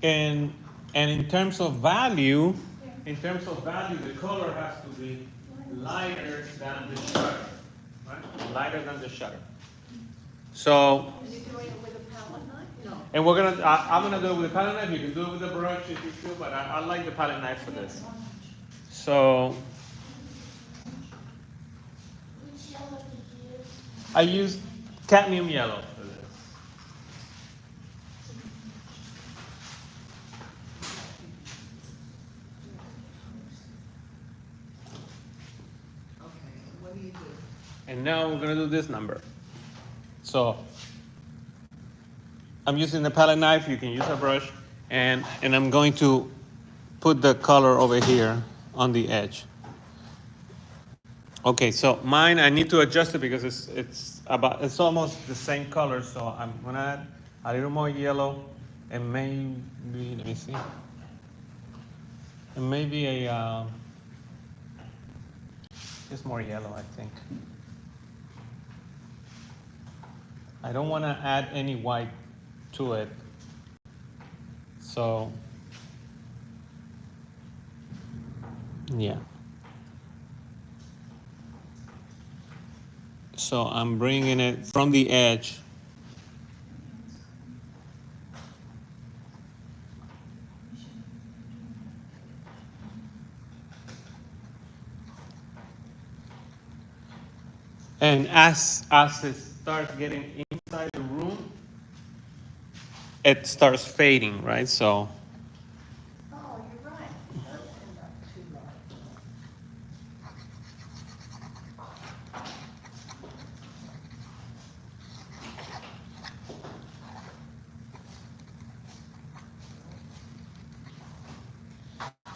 S5: And in terms of value, the color has to be lighter than the shutter, right? Lighter than the shutter. So,
S2: Are you doing it with a palette knife?
S3: No.
S5: and I'm gonna do it with a palette knife. You can do it with a brush if you feel, but I like the palette knife for this. So,
S8: Which yellow did you use?
S5: I used cadmium yellow for this.
S6: Okay, and what do you do?
S5: And now we're gonna do this number. So I'm using the palette knife, you can use a brush, and I'm going to put the color over here on the edge. Okay, so mine, I need to adjust it because it's almost the same color, so I'm gonna add a little more yellow and maybe, let me see, and maybe just more yellow, I think. I don't want to add any white to it. So, yeah. So I'm bringing it from the edge. And as it starts getting inside the room, it starts fading, right? So,
S2: Oh, you're right. It does end up too large.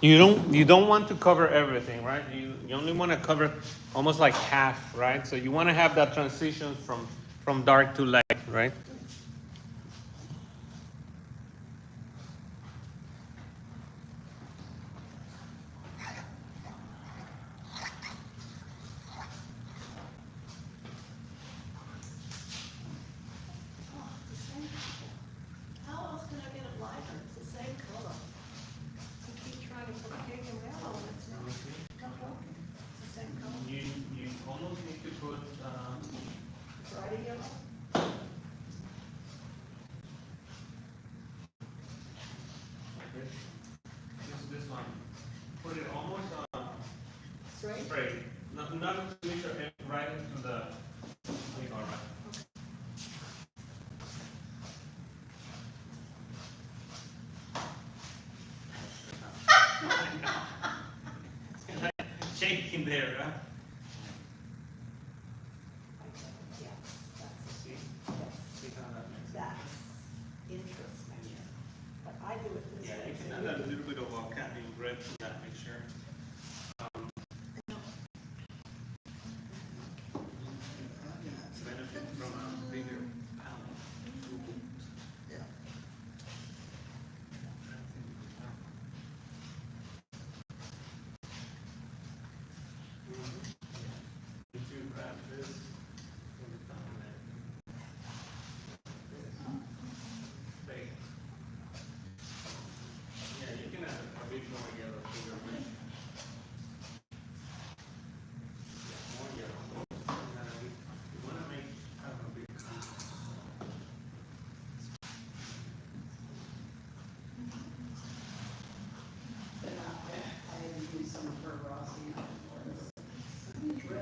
S5: you don't want to cover everything, right? You only want to cover almost like half, right? So you want to have that transition from dark to light, right?
S2: Oh, it's the same. How else can I get it lighter? It's the same color. You keep trying to put pink and yellow and it's not working. It's the same color.
S5: You almost need to put
S2: Brighter yellow?
S5: this one. Put it almost
S2: Straight?
S5: straight, not into the mixture, and right into the. All right. Shaking there, huh?
S2: Yes, that's,
S5: See?
S2: yes,
S5: See how that makes sense?
S2: that's interesting. But I do it this
S5: Yeah,
S2: way.
S5: you can add a little bit of cadmium red to that mixture. Benefit from a bigger palette.
S6: Yeah.
S5: If you grab this from the palette,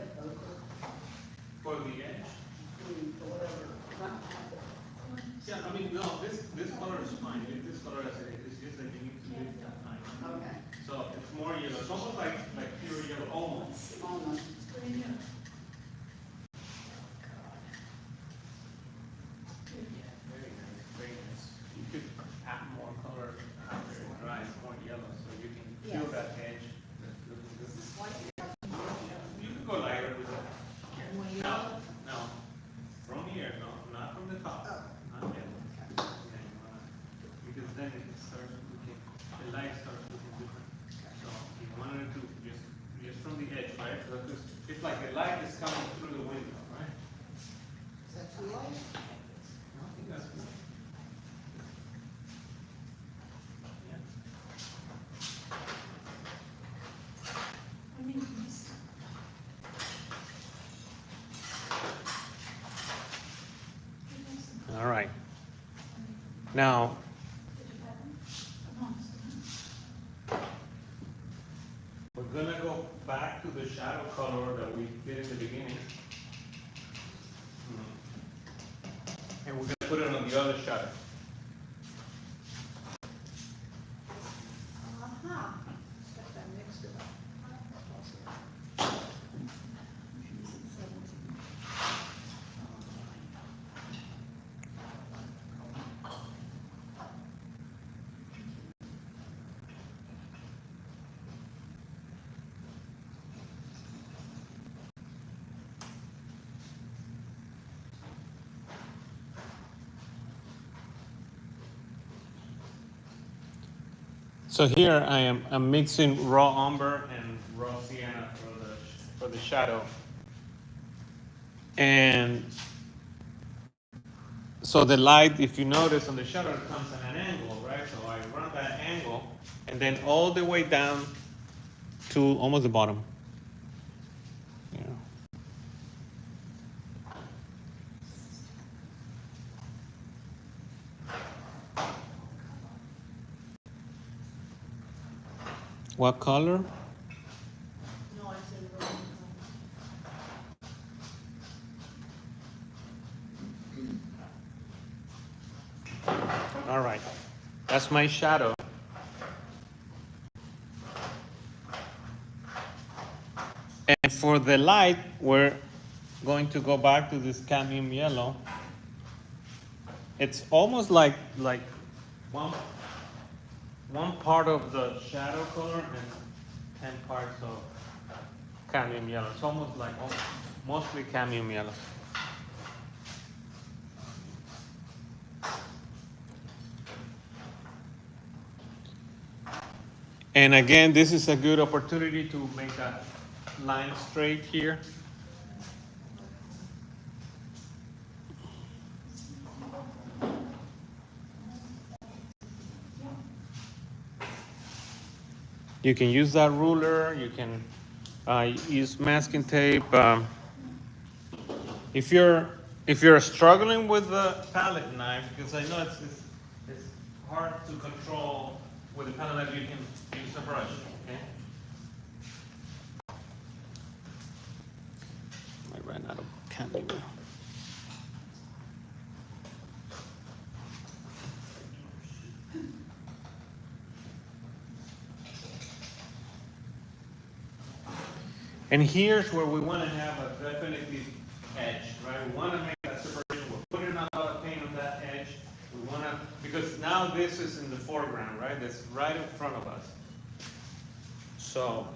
S3: like ochre,
S5: For the edge?
S3: for whatever.
S5: Yeah, I mean, no, this color is fine, this color as it is, it's just that you need to leave that time.
S3: Okay.
S5: So it's more yellow, it's almost like pure yellow, almost.
S3: Almost.
S5: Very nice, very nice. You could add more color after it dries, more yellow, so you can feel
S7: Yes.
S5: that edge. That's looking good. You could go lighter with that.
S7: More
S5: No,
S7: yellow?
S5: no, from here, no, not from the top, not yet. Yeah, you wanna- because then it starts looking, the light starts looking different. So you wanted to just from the edge, right? So it's like the light is coming through the window, right?
S6: Is that too light?
S5: I think that's good. Yeah. All right. Now, we're gonna go back to the shadow color that we did in the beginning. And we're gonna put it on the other shadow.
S2: Aha.
S3: Got that mixed it up.
S5: So here I'm mixing raw umber and raw sienna for the shadow. And so the light, if you notice on the shadow, it comes at an angle, right? So I run that angle and then all the way down to almost the bottom. Yeah. What color?
S3: No, I said wrong.
S5: All right, that's my shadow. And for the light, we're going to go back to this cadmium yellow. It's almost like one part of the shadow color and 10 parts of cadmium yellow. It's almost like mostly cadmium yellow. And again, this is a good opportunity to make that line straight here. You can use that ruler, you can use masking tape. If you're struggling with the palette knife, because I know it's hard to control with the palette knife, you can use a brush, okay? I ran out of candy now. And here's where we want to have a definitive edge, right? We want to make that separation. We're putting a lot of paint on that edge. We want to, because now this is in the foreground, right? That's right in front of us. So,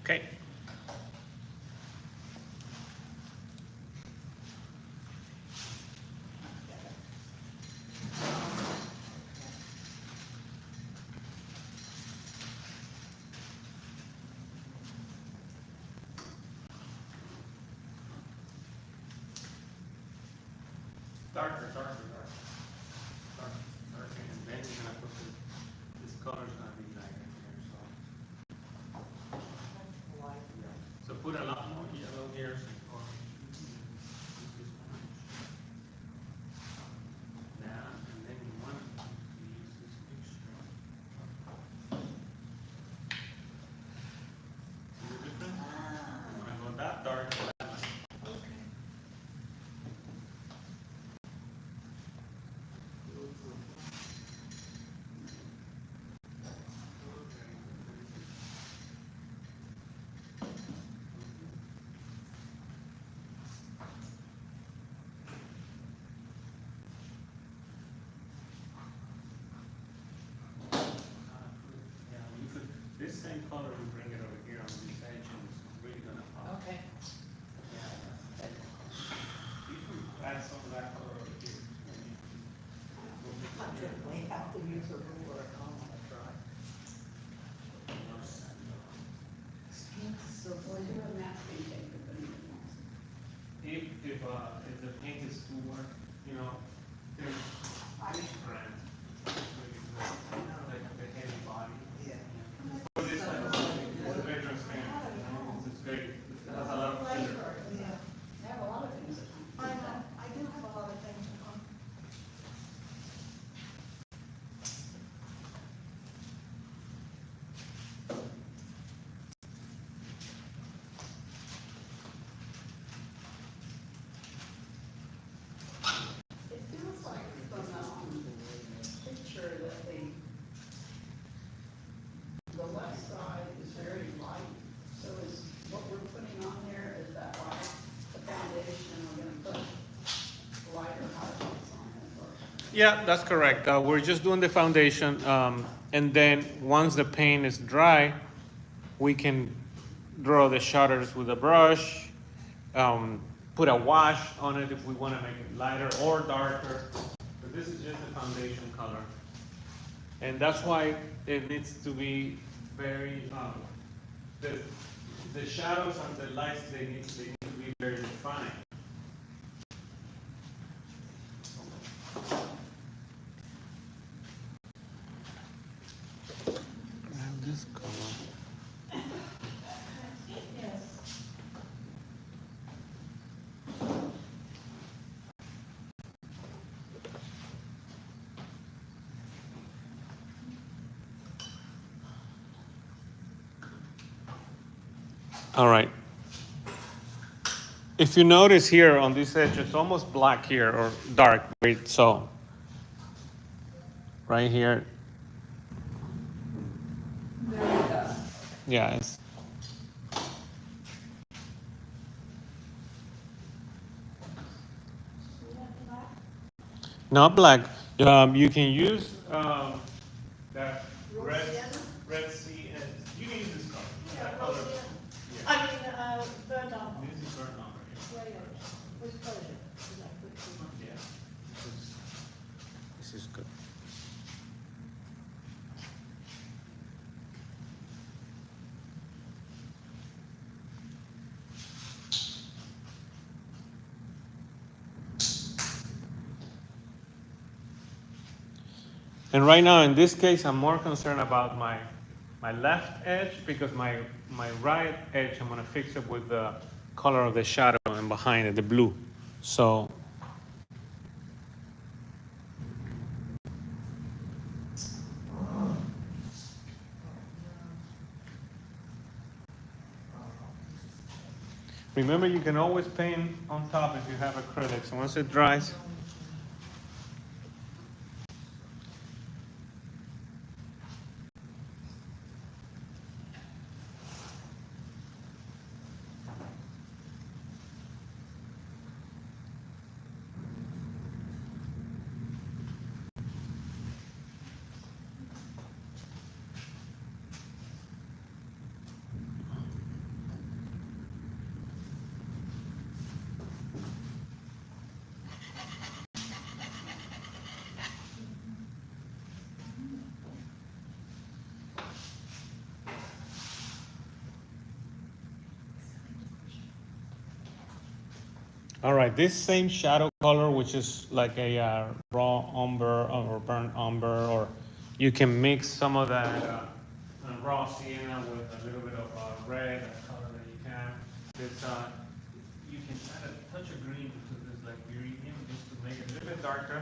S5: Okay. Darker, and then you're gonna put this color's gonna be lighter here, so put a lot more yellow here. Or that, and then you want to use this mixture. See the difference? I'm gonna go that dark to that light. Yeah, you could, this same color, you bring it over here on this edge, and it's really gonna pop.
S3: Okay.
S5: Yeah. You can add some of that color over here.
S6: We have to use a ruler on the dry.
S3: So for you a masking tape, if anyone wants.
S5: If the paint is too work, there's Irish brand. Like the heavy body.
S6: Yeah.
S5: But this one is very transparent, it's very, it has a lot of filler.
S6: Yeah.
S3: They have a lot of things that.
S4: I know, I do have a lot of things on.
S3: It feels like from the picture that the left side is very light. So is what we're putting on there, is that like the foundation, we're gonna put lighter highlights on it? Or
S5: Yeah, that's correct. We're just doing the foundation, and then once the paint is dry, we can draw the shutters with a brush, put a wash on it if we want to make it lighter or darker. But this is just the foundation color. And that's why it needs to be very, the shadows and the lights, they need to be very defined. Grab this color. All right. If you notice here on this edge, it's almost black here or dark, right? So, right here,
S3: there you go.
S5: yeah, it's not black. You can use that red sea, and you can use this color. That color. Yeah.
S2: I mean, burnt umber.
S5: This is burnt umber.
S2: Yeah, yeah. With pleasure. Is that good too much?
S5: Yeah. This is good. And right now, in this case, I'm more concerned about my left edge because my right edge, I'm gonna fix it with the color of the shadow and behind it, the blue. So. Remember, you can always paint on top if you have acrylic. So once it dries, All right, this same shadow color, which is like a raw umber or burnt umber, or you can mix some of that raw sienna with a little bit of red color that you can. This, you can add a touch of green to this, like iridium, just to make it a little bit darker,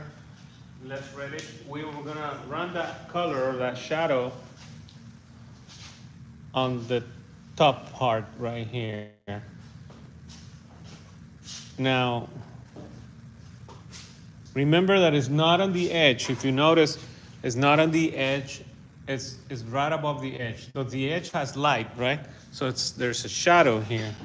S5: less reddish. We were gonna run that color, that shadow, on the top part right here. Now, remember that it's not on the edge. If you notice, it's not on the edge. It's right above the edge. So the edge has light, right? So there's a shadow here.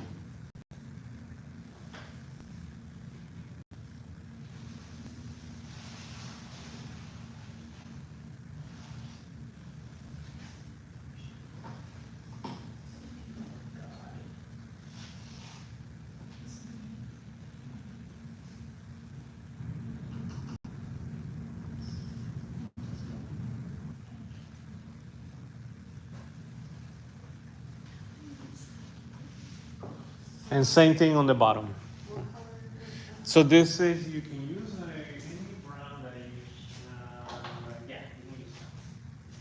S5: And same thing on the bottom. So this is, you can use any brown that you, yeah, you can use that.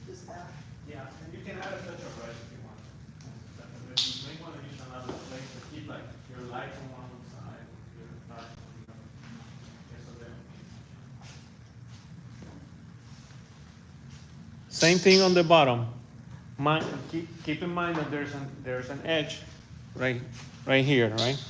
S4: Just that.
S5: Yeah, and you can add a touch of red if you want. But you may want to use another place to keep like your light on one side, your dark on the other. Okay, so there. Same thing on the bottom. Keep in mind that there's an edge right here, right?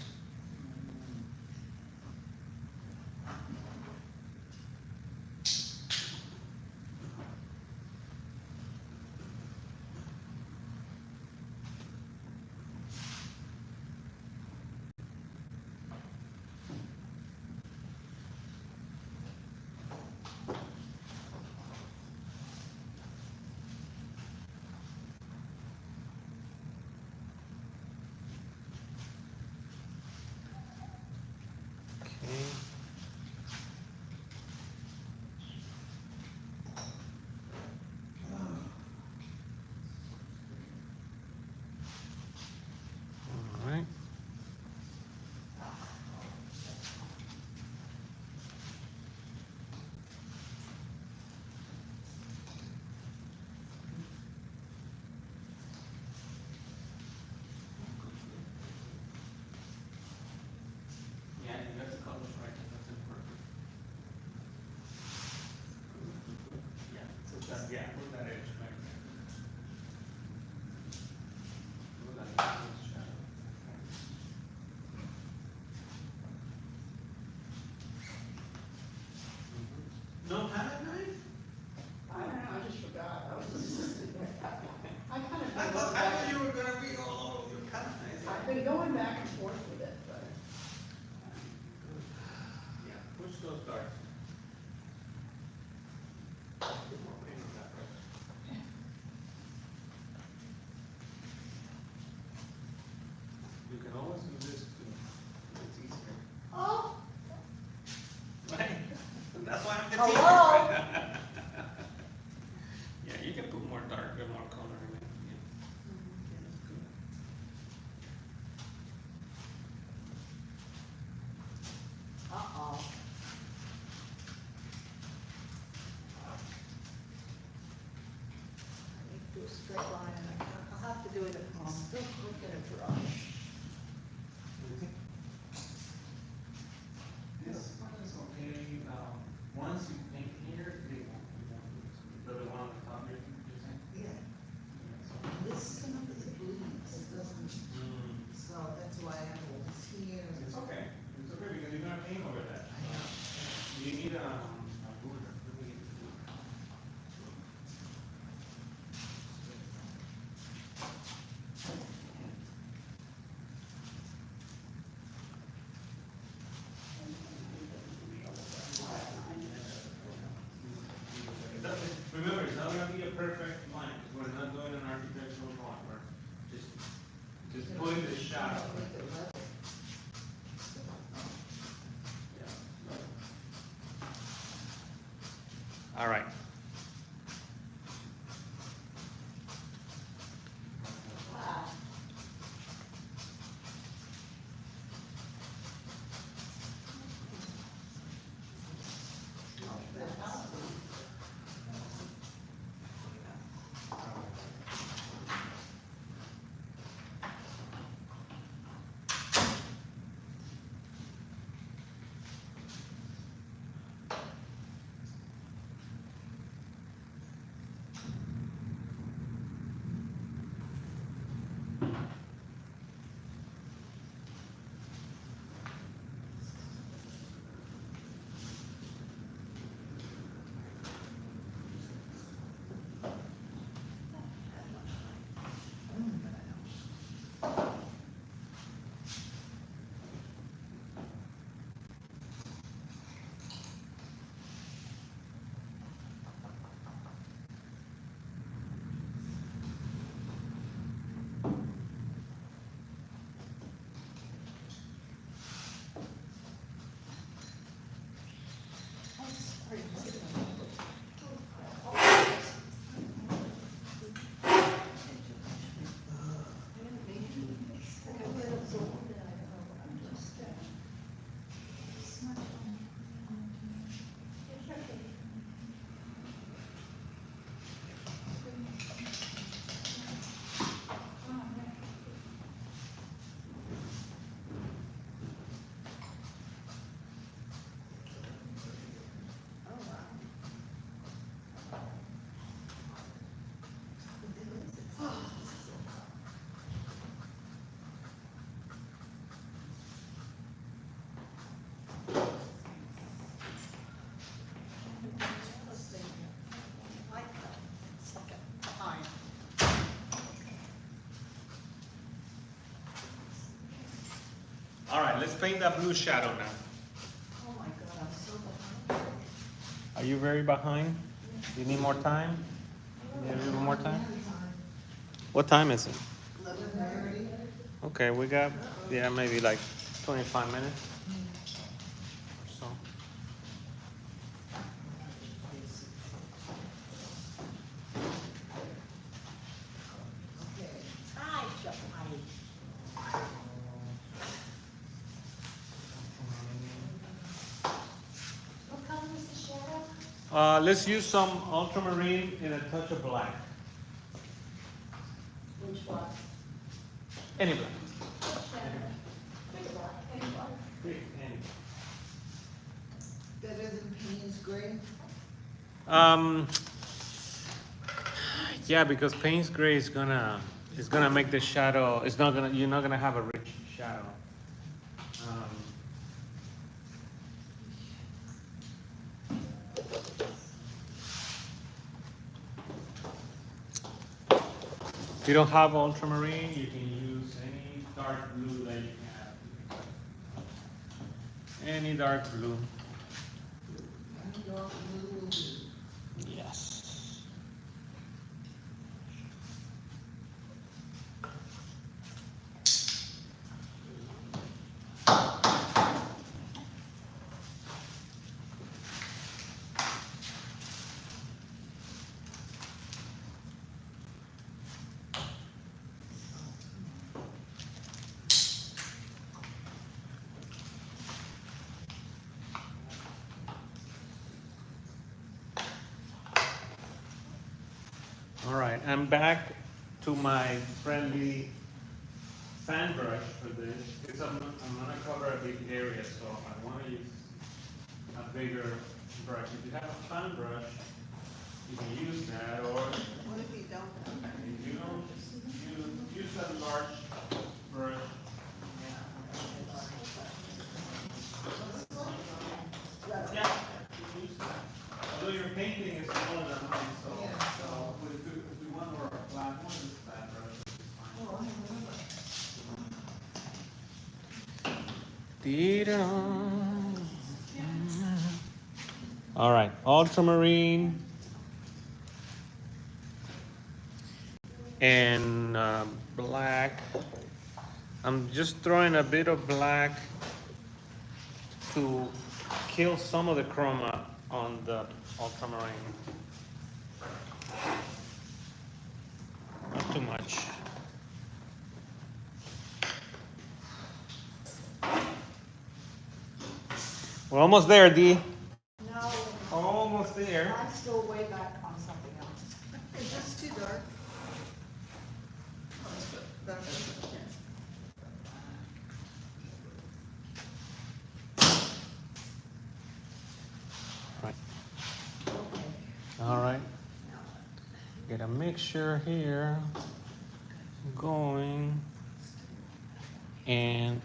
S5: All right. Yeah, you got the colors right. That's important. Yeah, put that edge back there. Put that edge shadow. No palette knife?
S3: I don't know, I just forgot, I was just, I kind of.
S1: I thought you were gonna read all of your palette knives.
S3: I've been going back and forth with it, but.
S1: Yeah, push those darts. Put more paint on that, right? You can always do this too. It's easier.
S4: Oh,
S1: Right? That's why I'm the
S4: Hello?
S1: teacher. Yeah, you can put more dark and more color in it. Yeah. That's good.
S4: uh-oh. I need to do a straight line, and I'll have to do it at home. Still looking at drawing.
S1: This one is okay, once you paint here, they won't, the one on the top here, you're saying?
S4: Yeah,
S1: Yeah, so-
S4: this some of it bleeds, it doesn't, so that's why I hold this here.
S1: It's okay because you're gonna paint over that. You need a ruler. Let me get the ruler. Remember, it's not gonna be a perfect line, because we're not doing an architectural drawing, we're just putting the shadow.
S4: Make it level.
S5: All right.
S4: Wow.
S5: All right, let's paint that blue shadow now.
S6: Oh my God, I'm so behind.
S5: Are you very behind? You need more time? You need a little more time? What time is it?
S6: 11:30.
S5: Okay, we got, yeah, maybe like 25 minutes. So,
S6: Okay.
S7: Hi, Johnny.
S8: What color is the shadow?
S5: let's use some ultramarine and a touch of black.
S3: Which one?
S5: Any black.
S8: Pick a black, any black.
S5: Any.
S6: Better than Payne's gray?
S5: Um, yeah, because Payne's gray is gonna make the shadow. It's not gonna. You're not gonna have a rich shadow. If you don't have ultramarine, you can use any dark blue that you have. Any dark blue.
S6: And dark blue will do.
S5: Yes. All right, I'm back to my friendly fan brush for this. Because I'm gonna cover a big area, so I want to use a bigger brush. If you have a fan brush, you can use that, or
S4: What if you don't?
S5: if you don't, you use a large brush. Yeah, you can use that. Although your painting is smaller than mine, so, if we want more flat one, it's flat brush, it's fine.
S6: Oh, I remember.
S5: All right, ultramarine and black. I'm just throwing a bit of black to kill some of the chroma on the ultramarine. Not too much. We're almost there, D.
S3: No,
S5: Almost there.
S3: I'm still way back on something else.
S4: Is this too dark? Oh, that's good.
S5: Right. All right. Get a mixture here going, and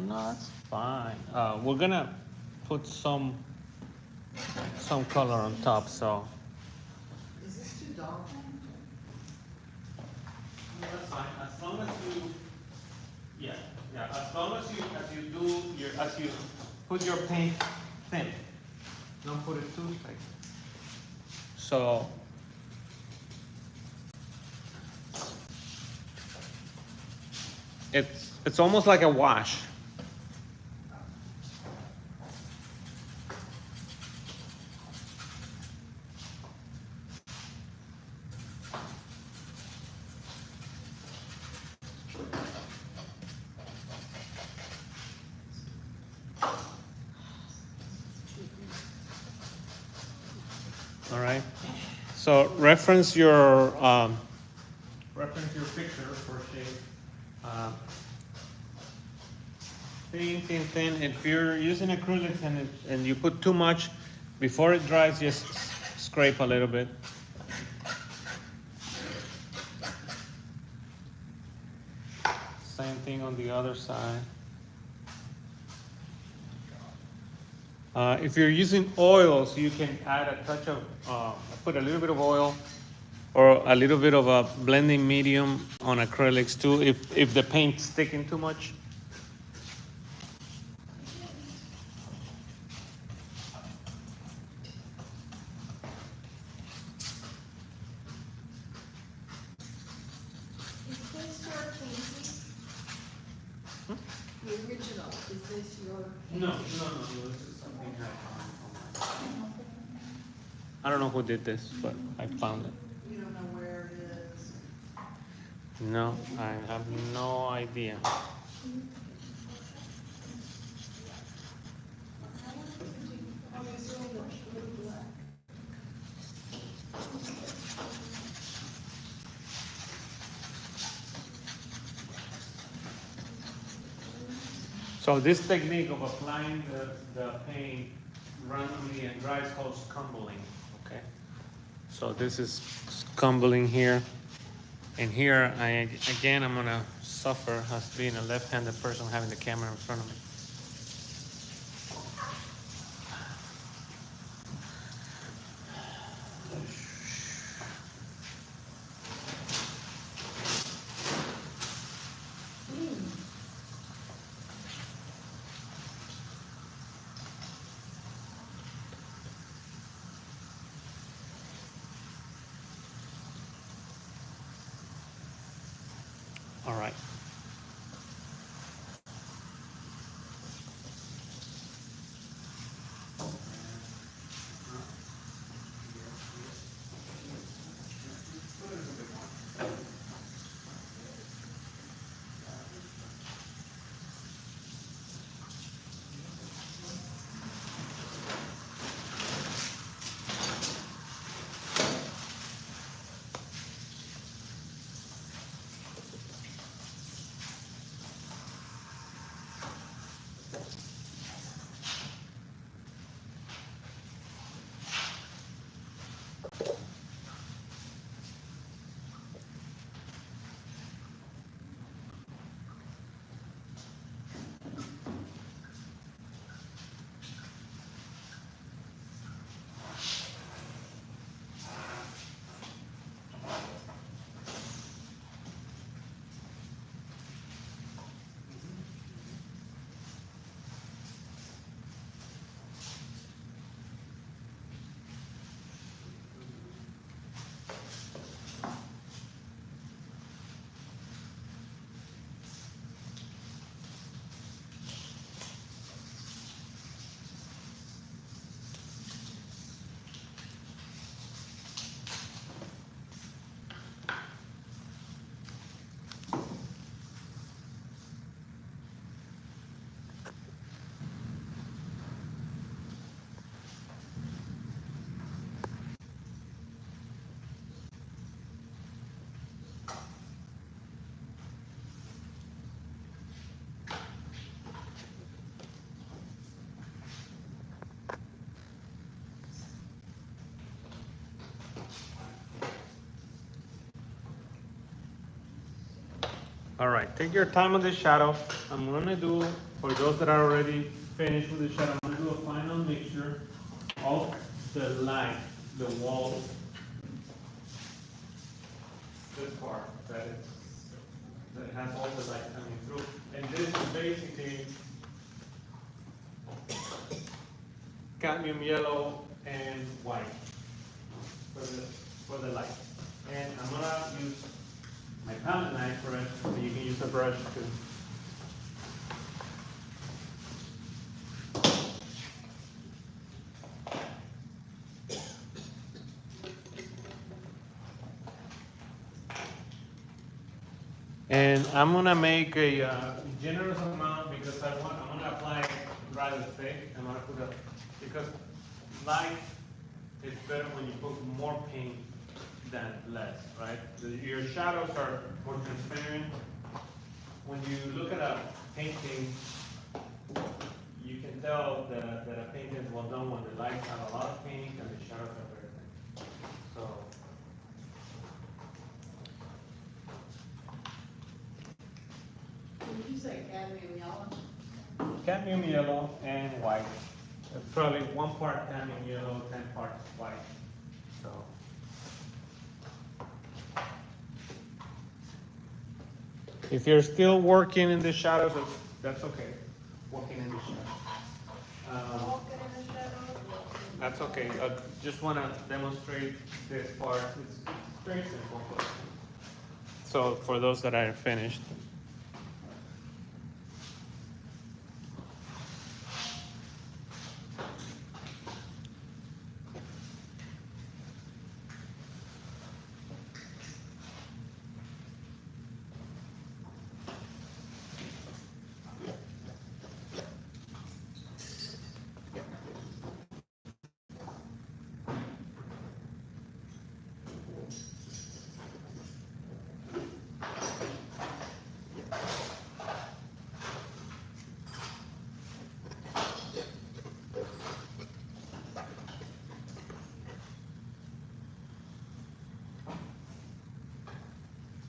S5: that's fine. We're gonna put some color on top, so.
S6: Is this too dark?
S5: That's fine, as long as you, yeah, as long as you put your paint thin, don't put it too thick. So, it's almost like a wash. All right. So reference your picture for shape. Thin. If you're using acrylics and you put too much, before it dries, just scrape a little bit. Same thing on the other side. If you're using oils, you can add a touch of, put a little bit of oil or a little bit of a blending medium on acrylics too, if the paint's sticking too much.
S2: Is this your painting? The original, is this your?
S5: No, this is something I found. I don't know who did this, but I found it.
S4: You don't know where it is.
S5: No, I have no idea. So this technique of applying the paint randomly and dry is called scumbling, okay? So this is scumbling here. And here, again, I'm gonna suffer as being a left-handed person having the camera in front of me. All right. All right, take your time on the shadow. I'm gonna do, for those that are already finished with the shadow, I'm gonna do a final mixture of the light, the wall, this part that has all the light coming through. And this is basically cadmium yellow and white for the light. And I'm gonna use my palette knife for it, so you can use a brush too. And I'm gonna make a generous amount because I'm gonna apply rather thick. I'm gonna put a, because light is better when you put more paint than less, right? Your shadows are more transparent. When you look at a painting, you can tell that a painting is well done when the lights have a lot of paint and the shadows are very thin. So.
S3: Did you say cadmium yellow?
S5: Cadmium yellow and white. Probably 1 part cadmium yellow, 10 parts white. So. If you're still working in the shadows, that's okay. Working in the shadows.
S2: Walking in the shadow.
S5: That's okay. I just want to demonstrate this part. It's very simple. So for those that are finished.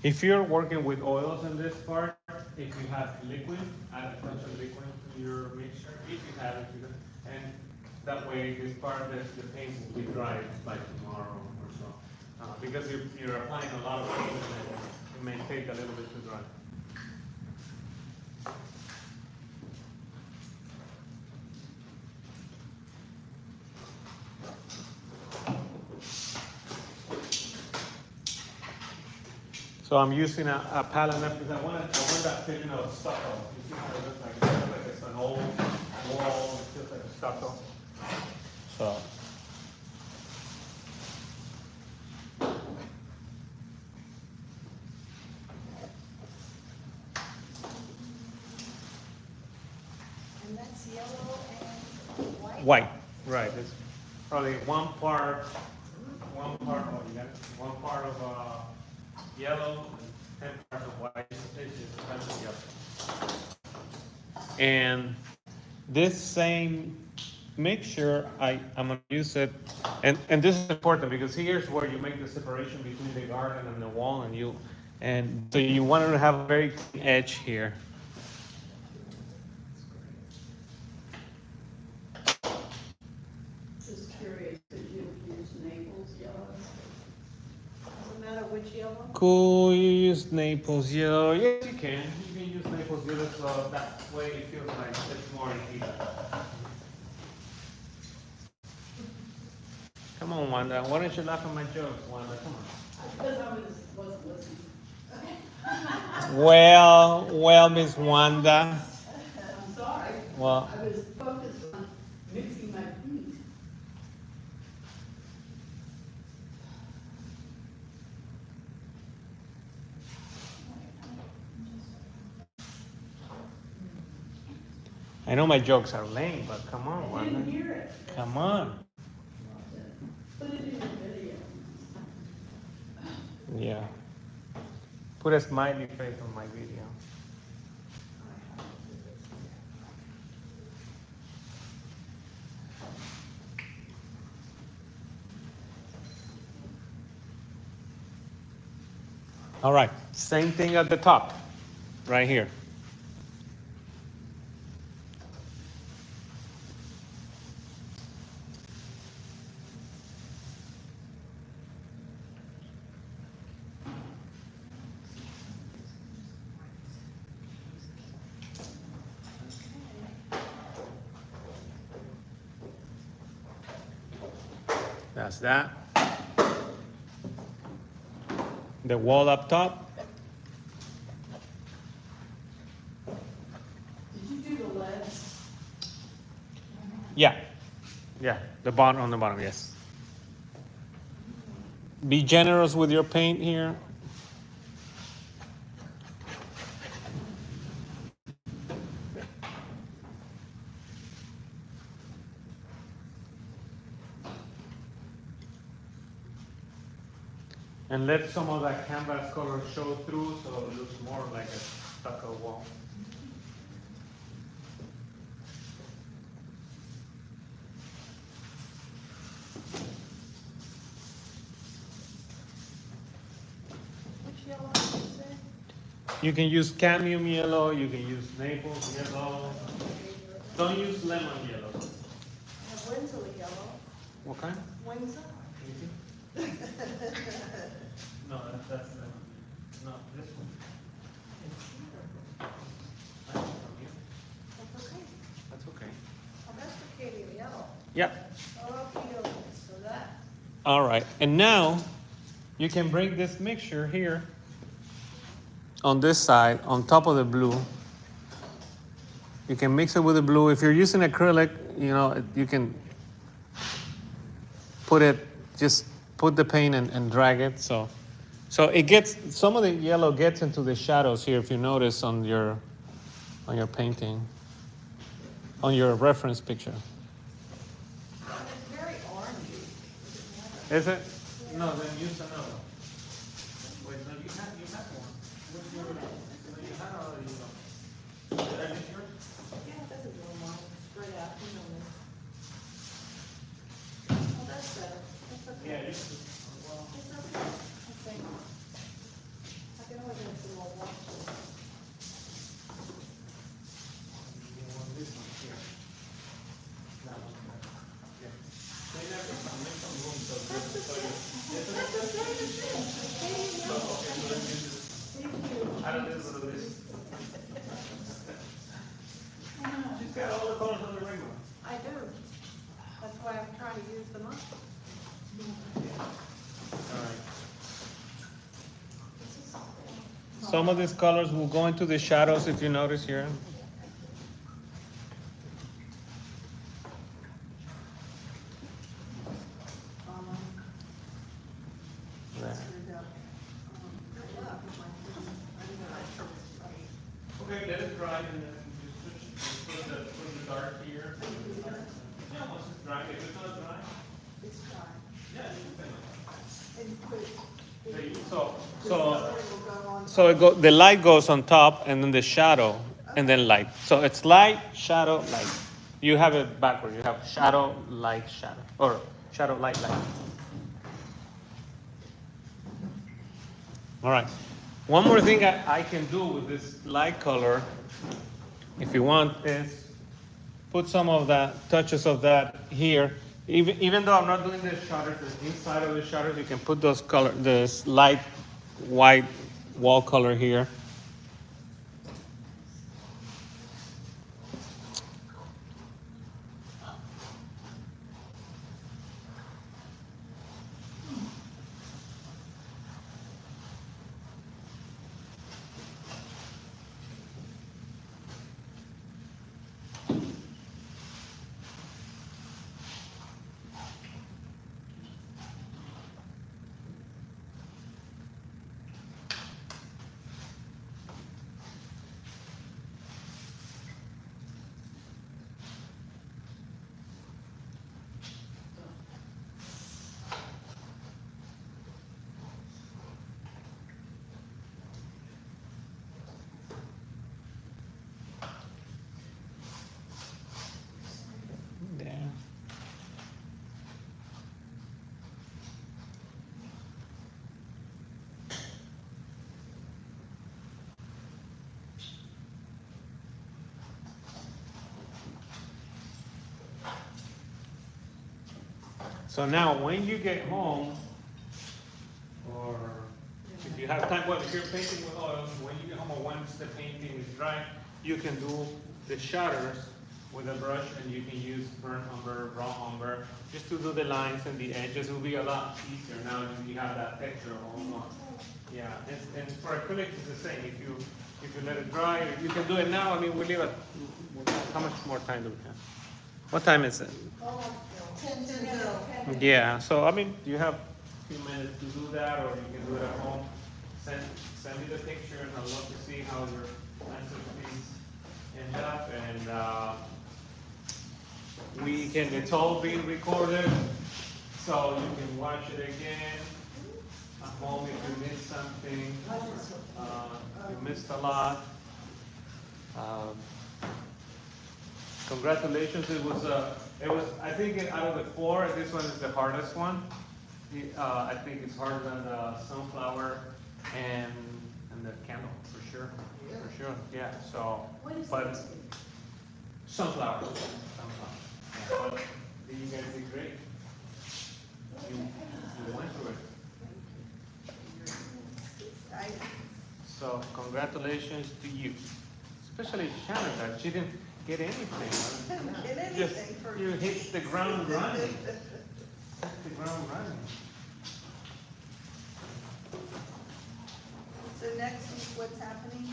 S5: If you're working with oils in this part, if you have liquid, add a touch of liquid to your mixture. If you have it, and that way this part, the paint will be dry by tomorrow or so. Because you're applying a lot of paint, and it may take a little bit to dry. So I'm using a palette knife because I want that feeling of stucco. You see how it looks like? It looks like it's an old wall, it feels like a stucco. So.
S2: And that's yellow and white?
S5: White, right. It's probably 1 part, oh, you got it? 1 part of yellow and 10 parts of white. It's just a bunch of yellow. And this same mixture, I'm gonna use it, and this is important because here's where you make the separation between the garden and the wall, and so you want to have a very clean edge here.
S3: Just curious, could you use Naples yellow?
S2: Doesn't matter which yellow?
S5: Cool, you use Naples yellow. Yes, you can. You can use Naples yellow, so that way it feels like it's more even. Come on, Wanda. Why don't you laugh at my jokes, Wanda? Come on.
S3: Because I wasn't listening.
S5: Well, Miss Wanda.
S3: I'm sorry.
S5: Well,
S3: I was focused on mixing my paint.
S5: I know my jokes are lame, but come on,
S3: I didn't
S5: Wanda.
S3: hear it.
S5: Come on.
S3: Put it in the video.
S5: Yeah. Put a smiley face on my video. All right, same thing at the top, right here. That's that. The wall up top. Yeah, yeah, the bottom, on the bottom, yes. Be generous with your paint here. And let some of that canvas color show through so it looks more like a stucco wall.
S2: Which yellow did you say?
S5: You can use cadmium yellow, you can use Naples yellow. Don't use lemon yellow.
S2: I have Winslow yellow.
S5: What kind?
S2: Winslow?
S5: No, that's lemon. No, this one.
S2: That's okay.
S5: That's okay.
S2: Oh, that's the Katie yellow.
S5: Yep.
S2: Okay, so that,
S5: All right, and now you can bring this mixture here on this side, on top of the blue. You can mix it with the blue. If you're using acrylic, you know, you can put it, just put the paint and drag it. So it gets, some of the yellow gets into the shadows here, if you notice on your painting, on your reference picture.
S2: it's very orangey.
S5: Is it? No, then use another. Wait, no, you have one. What's your, no, you had another, you know. Did I miss yours?
S2: Yeah, this is one more, spread out, you know this. Oh, that's better, that's okay.
S5: Yeah, you, well,
S2: It's okay, I think. I can always have some more wash.
S5: you want this one here. That one, yeah. Clean everything, make some room so you, I don't know what it is. She's got all the colors on the rainbow.
S2: I do. That's why I'm trying to use them up.
S5: All right. Some of these colors will go into the shadows if you notice here. There. Okay, let it dry and then just put the dark here. Yeah, once it's dry, if it's not dry,
S4: It's dry.
S5: yeah, you can
S4: And put,
S5: finish.
S4: the
S5: So
S4: color will go on.
S5: the light goes on top and then the shadow and then light. So it's light, shadow, light. You have it backward. You have shadow, light, shadow, or shadow, light, light. All right. One more thing I can do with this light color, if you want, is put some of that, touches of that here. Even though I'm not doing the shutters, the inside of the shutters, you can put those color, this light white wall color here. There. So now, when you get home, or if you have time, well, if you're painting with oils, when you get home or once the painting is dry, you can do the shutters with a brush and you can use burnt umber, raw umber, just to do the lines and the edges. It will be a lot easier now that you have that texture almost. Yeah, and for acrylic it's the same. If you let it dry, you can do it now. I mean, we leave it. How much more time do we have? What time is it?
S6: Ten to go.
S5: Yeah, so I mean, you have a few minutes to do that, or you can do it at home. Send me the picture, and I'd love to see how your masterpiece end up, and, it's all being recorded, so you can watch it again at home if you missed something, you missed a lot. Congratulations, it was, I think out of the four, this one is the hardest one. I think it's harder than the sunflower and the candle, for sure, yeah, so.
S2: What is
S5: But
S2: this?
S5: sunflower. Yeah, but you guys did great. You went through it. So congratulations to you, especially Shannon, that she didn't get anything.
S4: Get
S5: Just,
S4: anything for.
S5: you hit the ground running. Hit the ground running.
S4: So next week, what's happening?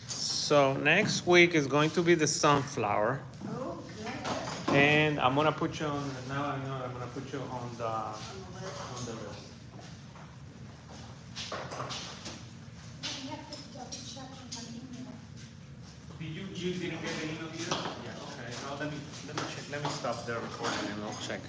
S5: So next week is going to be the sunflower.
S4: Oh, good.
S5: And I'm gonna put you on, now I know I'm gonna put you on the
S4: On the list.
S5: list.
S8: You have to double check on my email.
S5: You didn't get the email either? Yeah, okay, now let me check, let me stop the recording and I'll check.